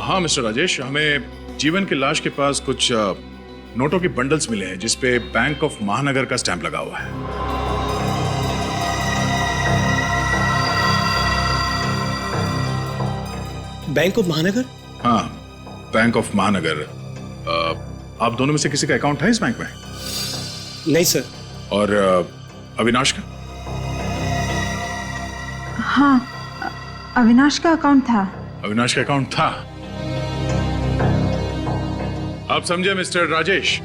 हाँ मिस्टर राजेश, हमें जीवन की लाश के पास कुछ नोटों के बंडल्स मिले हैं जिसपे बैंक ऑफ महानगर का स्टैंप लगा हुआ है। बैंक ऑफ महानगर? हाँ, बैंक ऑफ महानगर। आप दोनों में से किसी का अकाउंट है इस बैंक में? नहीं सर। और अविनाश का? हाँ, अविनाश का अकाउंट था। अविनाश का अकाउंट था? आप समझे मिस्टर राजेश,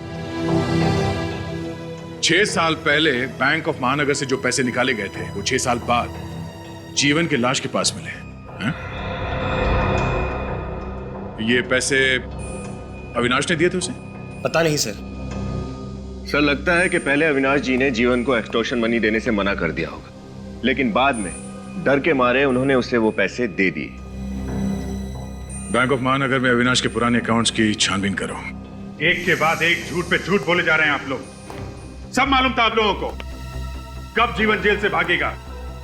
6 साल पहले बैंक ऑफ महानगर से जो पैसे निकाले गए थे वो 6 साल बाद जीवन की लाश के पास मिले हैं? ये पैसे अविनाश ने दिए थे उसे? पता नहीं सर। सर लगता है कि पहले अविनाश जी ने जीवन को एक्सटॉर्शन मनी देने से मना कर दिया होगा, लेकिन बाद में डर के मारे उन्होंने उसे वो पैसे दे दिए। बैंक ऑफ महानगर में अविनाश के पुराने अकाउंट्स की छानबीन करो। एक के बाद एक झूठ पे झूठ बोले जा रहे हैं आप लोग। सब मालूम था आप लोगों को कब जीवन जेल से भागेगा,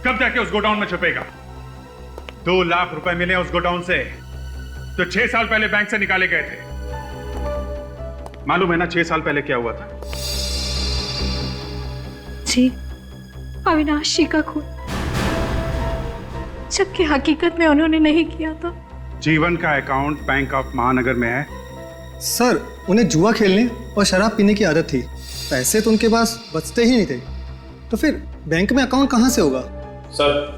कब जाके उस गोडाउन में छुपेगा। 2 लाख रुपए मिले उस गोडाउन से तो 6 साल पहले बैंक से निकाले गए थे। मालूम है ना 6 साल पहले क्या हुआ था? जी, अविनाश जी का खून, जबकि हकीकत में उन्होंने नहीं किया था। जीवन का अकाउंट बैंक ऑफ महानगर में है। सर उन्हें जुआ खेलने और शराब पीने की आदत थी, पैसे तो उनके पास बचते ही नहीं थे, तो फिर बैंक में अकाउंट कहां से होगा? सर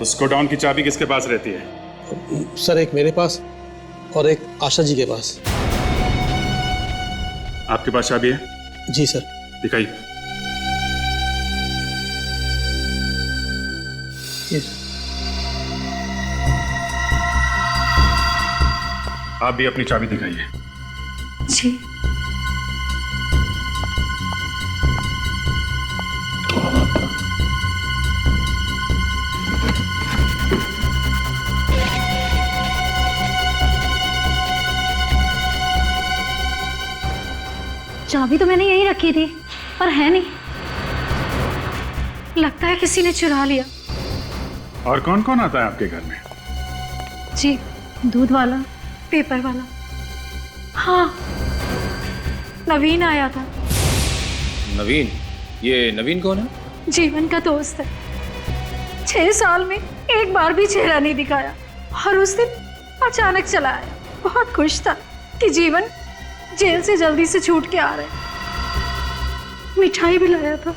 उस गोडाउन की चाबी किसके पास रहती है? सर एक मेरे पास और एक आशा जी के पास। आपके पास चाबी है? जी सर। दिखाइए। आप भी अपनी चाबी दिखाइए। जी। चाबी तो मैंने यहीं रखी थी, पर है नहीं। लगता है किसी ने चुरा लिया। और कौन कौन आता है आपके घर में? जी, दूध वाला, पेपर वाला। हाँ, नवीन आया था। नवीन? ये नवीन कौन है? जीवन का दोस्त है। 6 साल में एक बार भी चेहरा नहीं दिखाया और उस दिन अचानक चला आया। बहुत खुश था कि जीवन जेल से जल्दी से छूट के आ रहे। मिठाई भी लाया था।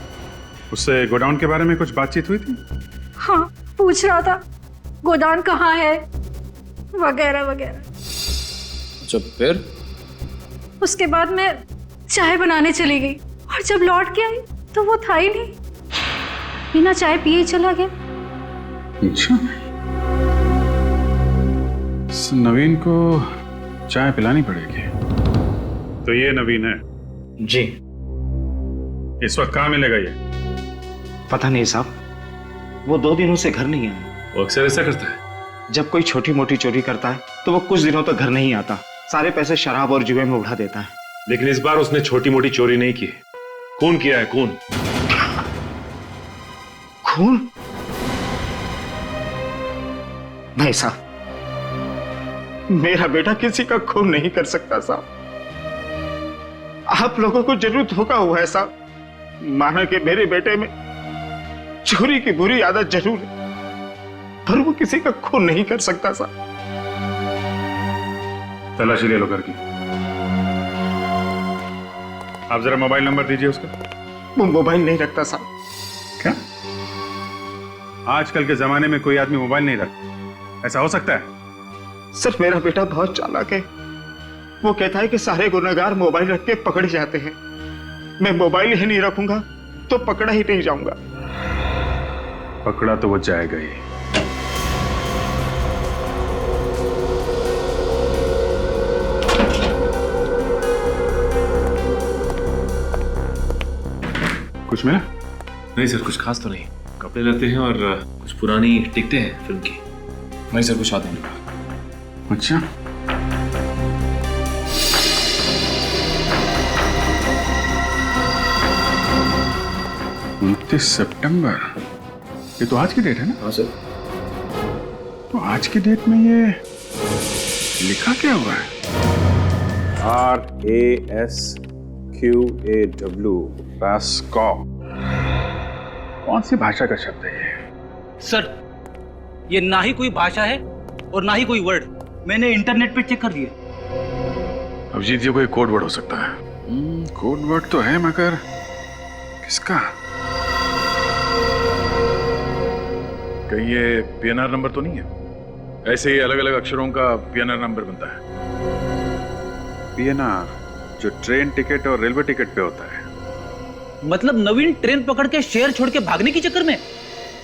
उससे गोडाउन के बारे में कुछ बातचीत हुई थी? हाँ, पूछ रहा था गोदाम कहाँ है वगैरह वगैरह। अच्छा, फिर? उसके बाद मैं चाय बनाने चली गई और जब लौट के आई तो वो था ही नहीं। बिना चाय पिए ही चला गया। अच्छा, नवीन को चाय पिलानी पड़ेगी। तो ये नवीन है? जी। इस वक्त कहाँ मिलेगा ये? पता नहीं साहब, वो 2 दिनों से घर नहीं आया। वो अक्सर ऐसा करता है? जब कोई छोटी मोटी चोरी करता है तो वो कुछ दिनों तक घर नहीं आता, सारे पैसे शराब और जुए में उड़ा देता है। लेकिन इस बार उसने छोटी मोटी चोरी नहीं की, खून किया है। खून? खून? नहीं साहब, मेरा बेटा किसी का खून नहीं कर सकता साहब। आप लोगों को जरूर धोखा हुआ है साहब। माना कि मेरे बेटे में चोरी की बुरी आदत जरूर है, पर वो किसी का खून नहीं कर सकता साहब। तलाशी ले लो घर की। आप जरा मोबाइल नंबर दीजिए उसका। वो मोबाइल नहीं रखता साहब। क्या? आजकल के जमाने में कोई आदमी मोबाइल नहीं रखता? ऐसा हो सकता है? सर मेरा बेटा बहुत चालाक है। वो कहता है कि सारे गुनहगार मोबाइल रख के पकड़े जाते हैं। मैं मोबाइल ही नहीं रखूंगा तो पकड़ा ही नहीं जाऊंगा। पकड़ा तो वो जाएगा ही। कुछ मिला? नहीं सर, कुछ खास तो नहीं। कपड़े लेते हैं और कुछ पुरानी टिकटें हैं फिल्म की। नहीं सर, कुछ याद नहीं रहा। अच्छा, उनतीस सितंबर, ये तो आज की डेट है ना? हाँ सर। तो आज की डेट में ये लिखा क्या हुआ है? RASQAW, रास्कॉ। कौन सी भाषा का शब्द है ये? सर, ये ना ही कोई भाषा है और ना ही कोई वर्ड। मैंने इंटरनेट पे चेक कर दिया। अभिजीत, ये कोई कोड वर्ड हो सकता है। कोड वर्ड तो है, मगर किसका? कहीं ये PNR नंबर तो नहीं है? ऐसे ही अलग अलग अक्षरों का PNR नंबर बनता है। PNR जो ट्रेन टिकट और रेलवे टिकट पे होता है। मतलब नवीन ट्रेन पकड़ के शहर छोड़ के भागने के चक्कर में,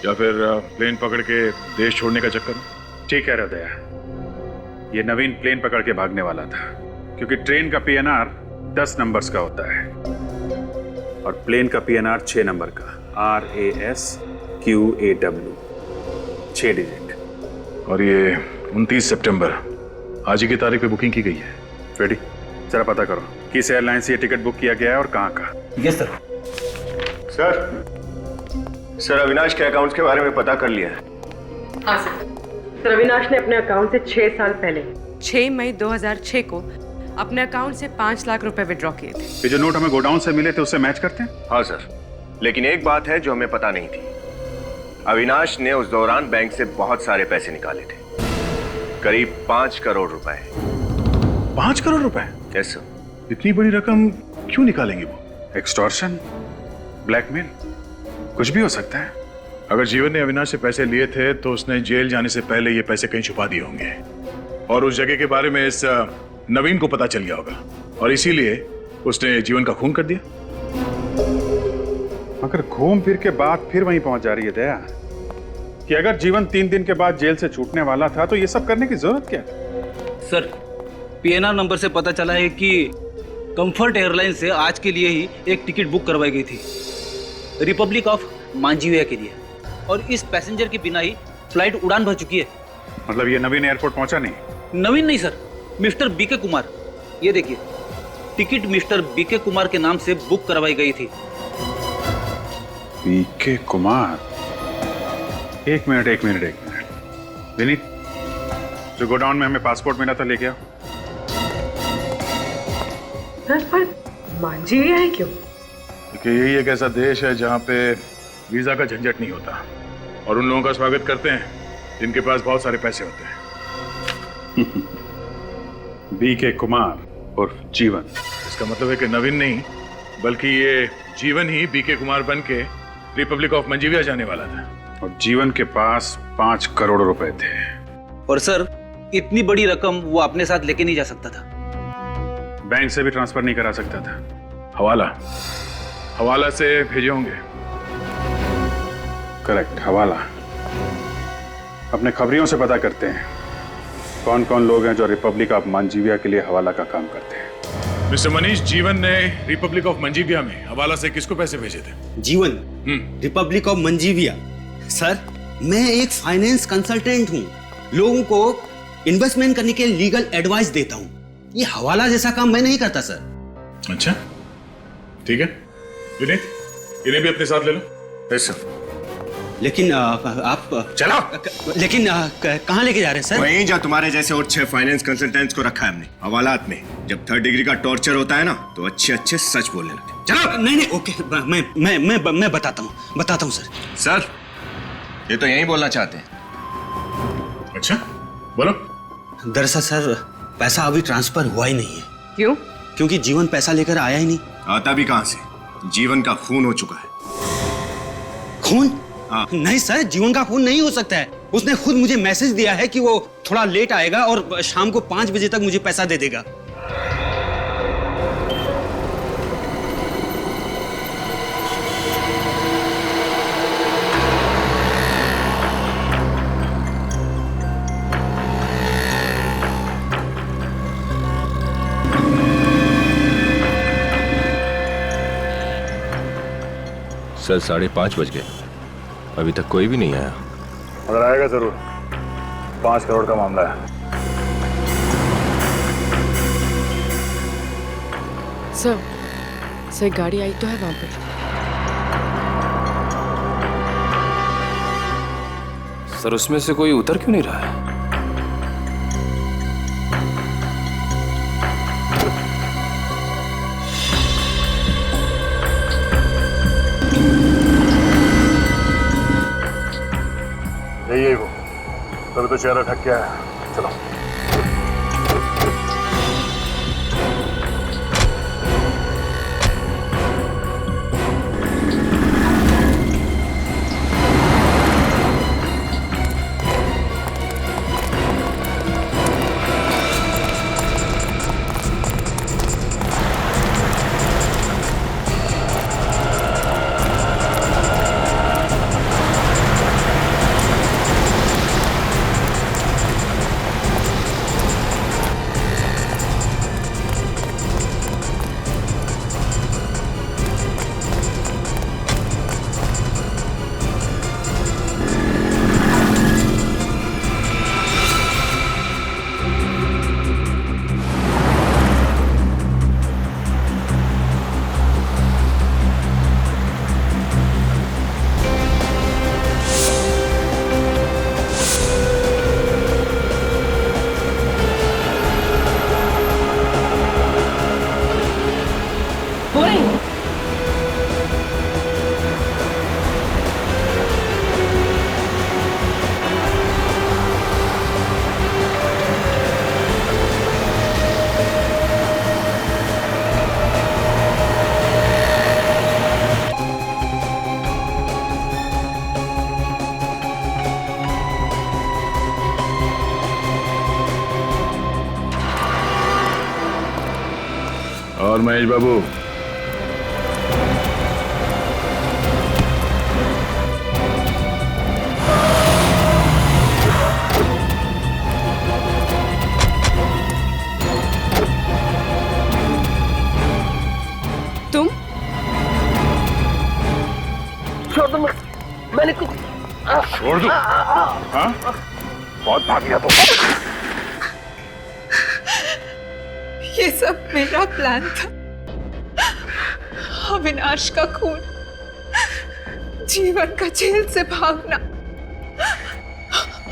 या फिर प्लेन पकड़ के देश छोड़ने का चक्कर में? ठीक कह रहे हो दया, ये नवीन प्लेन पकड़ के भागने वाला था, क्योंकि ट्रेन का PNR 10 नंबर्स का होता है और प्लेन का PNR 6 नंबर का, RASQAW, 6 डिजिट। और ये 29 सितंबर आज ही की तारीख पे बुकिंग की गई है। रेडी, जरा पता करो किस एयरलाइन से ये टिकट बुक किया गया है और कहाँ का। Yes sir. सर, अविनाश के अकाउंट्स के बारे में पता कर लिया है। हाँ सर, अविनाश ने अपने अकाउंट से 6 साल पहले 6 मई 2006 को अपने अकाउंट से 5 लाख रुपए विड्रॉ किए थे। ये जो नोट हमें गोडाउन से मिले थे उससे मैच करते हैं? हाँ सर, लेकिन एक बात है जो हमें पता नहीं थी। अविनाश ने उस दौरान बैंक से बहुत सारे पैसे निकाले थे, करीब 5 करोड़ रुपए। 5 करोड़ रुपए? Yes sir. इतनी बड़ी रकम क्यों निकालेंगे वो? एक्सटॉर्शन, ब्लैकमेल, कुछ भी हो सकता है। अगर जीवन ने अविनाश से पैसे लिए थे तो उसने जेल जाने से पहले ये पैसे कहीं छुपा दिए होंगे और उस जगह के बारे में इस नवीन को पता चल गया होगा और इसीलिए उसने जीवन का खून कर दिया। मगर घूम फिर के बात फिर वहीं पहुंच जा रही है दया कि अगर जीवन 3 दिन के बाद जेल से छूटने वाला था तो ये सब करने की जरूरत क्या थी? सर, PNR नंबर से पता चला है कि कंफर्ट एयरलाइन से आज के लिए ही एक टिकट बुक करवाई गई थी, रिपब्लिक ऑफ मांजीविया के लिए, और इस पैसेंजर के बिना ही फ्लाइट उड़ान भर चुकी है। मतलब ये नवीन एयरपोर्ट पहुंचा नहीं? नवीन नहीं सर, मिस्टर BK कुमार। ये देखिए, टिकट मिस्टर BK कुमार के नाम से बुक करवाई गई थी। BK कुमार? एक मिनट विनीत, जो गोडाउन में हमें पासपोर्ट मिला था लेके आओ। पर मांझिया है क्यों? क्योंकि यही एक ऐसा देश है जहाँ पे वीजा का झंझट नहीं होता और उन लोगों का स्वागत करते हैं जिनके पास बहुत सारे पैसे होते हैं। BK कुमार और जीवन। इसका मतलब है कि नवीन नहीं बल्कि ये जीवन ही BK कुमार बन के रिपब्लिक ऑफ मंजीविया जाने वाला था और जीवन के पास 5 करोड़ रुपए थे। और सर, इतनी बड़ी रकम वो अपने साथ लेके नहीं जा सकता था। बैंक से भी ट्रांसफर नहीं करा सकता था। हवाला से भेजे होंगे। करेक्ट, हवाला। अपने खबरियों से पता करते हैं कौन कौन लोग हैं जो रिपब्लिक ऑफ मंजीविया के लिए हवाला का काम करते हैं। मिस्टर मनीष, जीवन ने रिपब्लिक ऑफ मंजीविया में हवाला से किसको पैसे भेजे थे? जीवन, रिपब्लिक ऑफ मंजीविया? सर, मैं एक फाइनेंस कंसल्टेंट हूँ, लोगों को इन्वेस्टमेंट करने के लीगल एडवाइस देता हूँ। ये हवाला जैसा काम मैं नहीं करता सर। अच्छा, ठीक है विनीत, इन्हें भी अपने साथ ले लो। Yes sir. लेकिन आप चलो। लेकिन कहाँ लेके जा रहे हैं सर? वहीं जा तुम्हारे जैसे और 6 फाइनेंस कंसल्टेंट्स को रखा है हमने हवालात में। जब 3rd डिग्री का टॉर्चर होता है ना तो अच्छे अच्छे सच बोलने लगते। चलो। नहीं, ओके, मैं बताता हूँ सर। सर, ये तो यही बोलना चाहते हैं। अच्छा, बोलो। दरअसल सर, पैसा अभी ट्रांसफर हुआ ही नहीं है। क्यों? क्योंकि जीवन पैसा लेकर आया ही नहीं। आता भी कहां से? जीवन का खून हो चुका है। खून? हाँ। नहीं सर, जीवन का खून नहीं हो सकता है। उसने खुद मुझे मैसेज दिया है कि वो थोड़ा लेट आएगा और शाम को 5 बजे तक मुझे पैसा दे देगा। सर 5:30 बज गए, अभी तक कोई भी नहीं आया। मगर आएगा जरूर, 5 करोड़ का मामला है। सर गाड़ी आई तो है वहां पर। सर उसमें से कोई उतर क्यों नहीं रहा है? यही है वो, तभी तो चेहरा ढक गया है। चलो। और महेश बाबू, तुम छोड़ दो, मैंने कुछ छोड़ दो। हाँ, बहुत भाग गया तो। ये सब मेरा प्लान था। अविनाश का खून, जीवन का जेल से भागना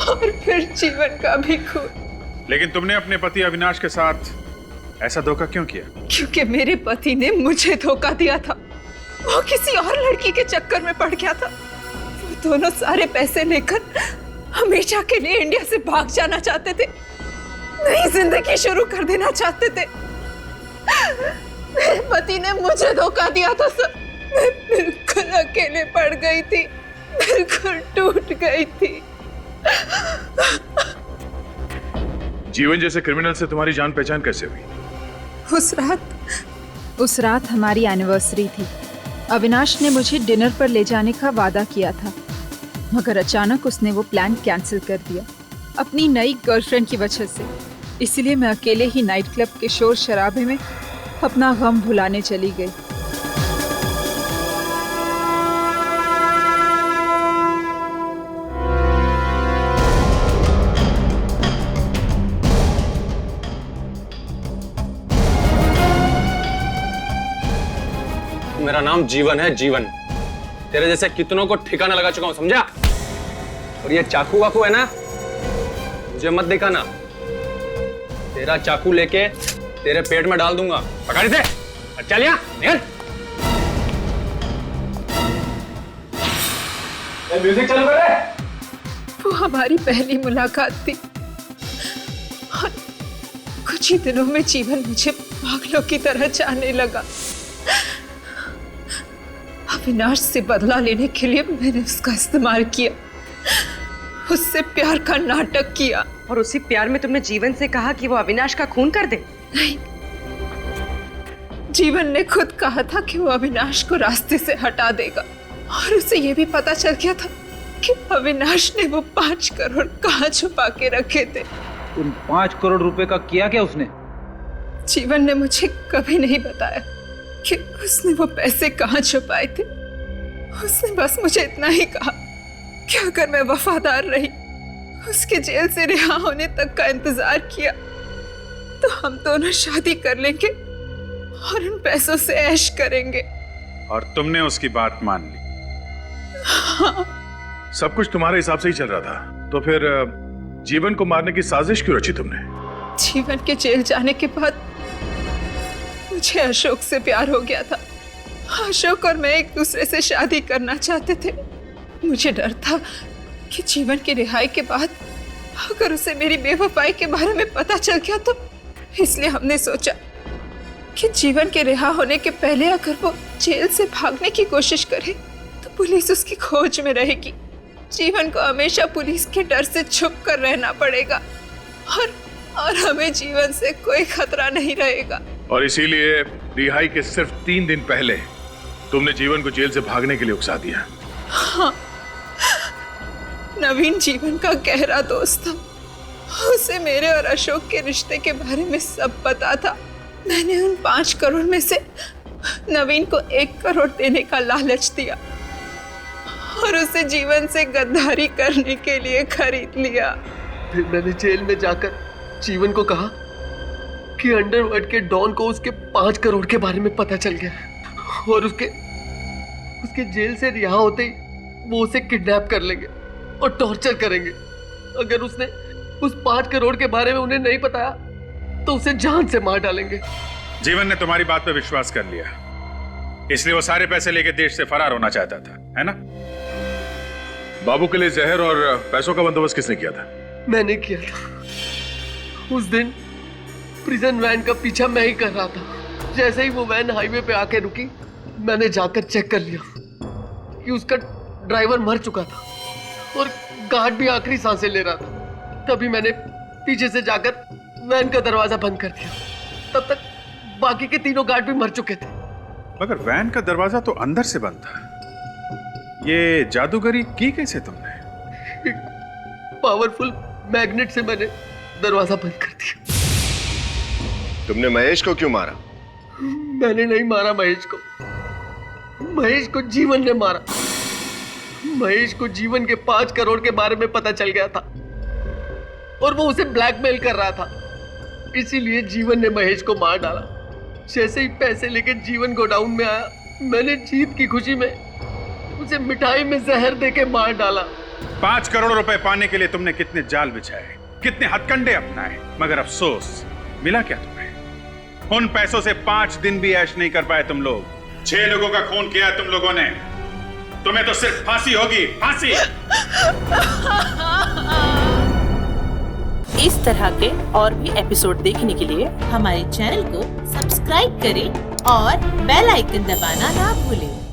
और फिर जीवन का भी खून। लेकिन तुमने अपने पति अविनाश के साथ ऐसा धोखा क्यों किया? क्योंकि मेरे पति ने मुझे धोखा दिया था। वो किसी और लड़की के चक्कर में पड़ गया था। वो दोनों सारे पैसे लेकर हमेशा के लिए इंडिया से भाग जाना चाहते थे, नई जिंदगी शुरू कर देना चाहते थे। मेरे पति ने मुझे धोखा दिया था सर। मैं बिल्कुल अकेले पड़ गई थी, बिल्कुल टूट गई थी। जीवन जैसे क्रिमिनल से तुम्हारी जान पहचान कैसे हुई? उस रात हमारी एनिवर्सरी थी। अविनाश ने मुझे डिनर पर ले जाने का वादा किया था, मगर अचानक उसने वो प्लान कैंसिल कर दिया अपनी नई गर्लफ्रेंड की वजह से। इसलिए मैं अकेले ही नाइट क्लब के शोर शराबे में अपना गम भुलाने चली गई। मेरा नाम जीवन है, जीवन। तेरे जैसे कितनों को ठिकाना लगा चुका हूं, समझा? और ये चाकू वाकू है ना, मुझे मत दिखाना। तेरा चाकू लेके तेरे पेट में डाल दूंगा। पकड़ इसे, चल यहाँ, निकल। म्यूजिक चालू कर रहे। वो हमारी पहली मुलाकात थी और कुछ ही दिनों में जीवन मुझे पागलों की तरह चाहने लगा। अविनाश से बदला लेने के लिए मैंने उसका इस्तेमाल किया, उससे प्यार का नाटक किया। और उसी प्यार में तुमने जीवन से कहा कि वो अविनाश का खून कर दे? नहीं, जीवन ने खुद कहा था कि वो अविनाश को रास्ते से हटा देगा। और उसे ये भी पता चल गया था कि अविनाश ने वो 5 करोड़ कहाँ छुपा के रखे थे। उन 5 करोड़ रुपए का किया क्या उसने? जीवन ने मुझे कभी नहीं बताया कि उसने वो पैसे कहाँ छुपाए थे। उसने बस मुझे इतना ही कहा कि अगर मैं वफादार रही, उसके जेल से रिहा होने तक का इंतजार किया, तो हम दोनों शादी कर लेंगे और इन पैसों से ऐश करेंगे। और तुमने उसकी बात मान ली? हाँ। सब कुछ तुम्हारे हिसाब से ही चल रहा था, तो फिर जीवन को मारने की साजिश क्यों रची तुमने? जीवन के जेल जाने के बाद मुझे अशोक से प्यार हो गया था। अशोक और मैं एक दूसरे से शादी करना चाहते थे। मुझे डर था कि जीवन की रिहाई के बाद अगर उसे मेरी बेवफाई के बारे में पता चल गया तो, इसलिए हमने सोचा कि जीवन के रिहा होने के पहले अगर वो जेल से भागने की कोशिश करे तो पुलिस उसकी खोज में रहेगी। जीवन को हमेशा पुलिस के डर से छुप कर रहना पड़ेगा और हमें जीवन से कोई खतरा नहीं रहेगा। और इसीलिए रिहाई के सिर्फ 3 दिन पहले तुमने जीवन को जेल से भागने के लिए उकसा दिया। हाँ, नवीन जीवन का गहरा दोस्त था। उसे मेरे और अशोक के रिश्ते के बारे में सब पता था। मैंने उन 5 करोड़ में से नवीन को 1 करोड़ देने का लालच दिया और उसे जीवन से गद्दारी करने के लिए खरीद लिया। फिर मैंने जेल में जाकर जीवन को कहा कि अंडरवर्ल्ड के डॉन को उसके 5 करोड़ के बारे में पता चल गया और उसके जेल से रिहा होते ही वो उसे किडनैप कर लेंगे और टॉर्चर करेंगे। अगर उसने उस 5 करोड़ के बारे में उन्हें नहीं बताया तो उसे जान से मार डालेंगे। जीवन ने तुम्हारी बात पर विश्वास कर लिया, इसलिए वो सारे पैसे लेके देश से फरार होना चाहता था, है ना? बाबू के लिए जहर और पैसों का बंदोबस्त किसने किया था? मैंने किया था। उस दिन प्रिजन वैन का पीछा मैं ही कर रहा था। जैसे ही वो वैन हाईवे पे आके रुकी, मैंने जाकर चेक कर लिया कि उसका ड्राइवर मर चुका था और गार्ड भी आखिरी सांसें ले रहा था। तभी मैंने पीछे से जाकर वैन का दरवाजा बंद कर दिया। तब तक बाकी के 3 गार्ड भी मर चुके थे। मगर वैन का दरवाजा तो अंदर से बंद था। ये जादूगरी की कैसे तुमने? पावरफुल मैग्नेट से मैंने दरवाजा बंद कर दिया। तुमने महेश को क्यों मारा? मैंने नहीं मारा महेश को। महेश को जीवन ने मारा। महेश को जीवन के 5 करोड़ के बारे में पता चल गया था और वो उसे ब्लैकमेल कर रहा था। इसीलिए जीवन ने महेश को मार डाला। जैसे ही पैसे लेके जीवन गोडाउन में आया, मैंने जीत की खुशी में उसे मिठाई में जहर देके मार डाला। 5 करोड़ रुपए पाने के लिए तुमने कितने जाल बिछाए, कितने हथकंडे अपनाए, मगर अफसोस, मिला क्या तुम्हें? उन पैसों से 5 दिन भी ऐश नहीं कर पाए तुम लोग। 6 लोगों का खून किया तुम लोगों ने। तुम्हें तो सिर्फ फांसी होगी, फांसी। इस तरह के और भी एपिसोड देखने के लिए हमारे चैनल को सब्सक्राइब करें और बेल आइकन दबाना ना भूलें।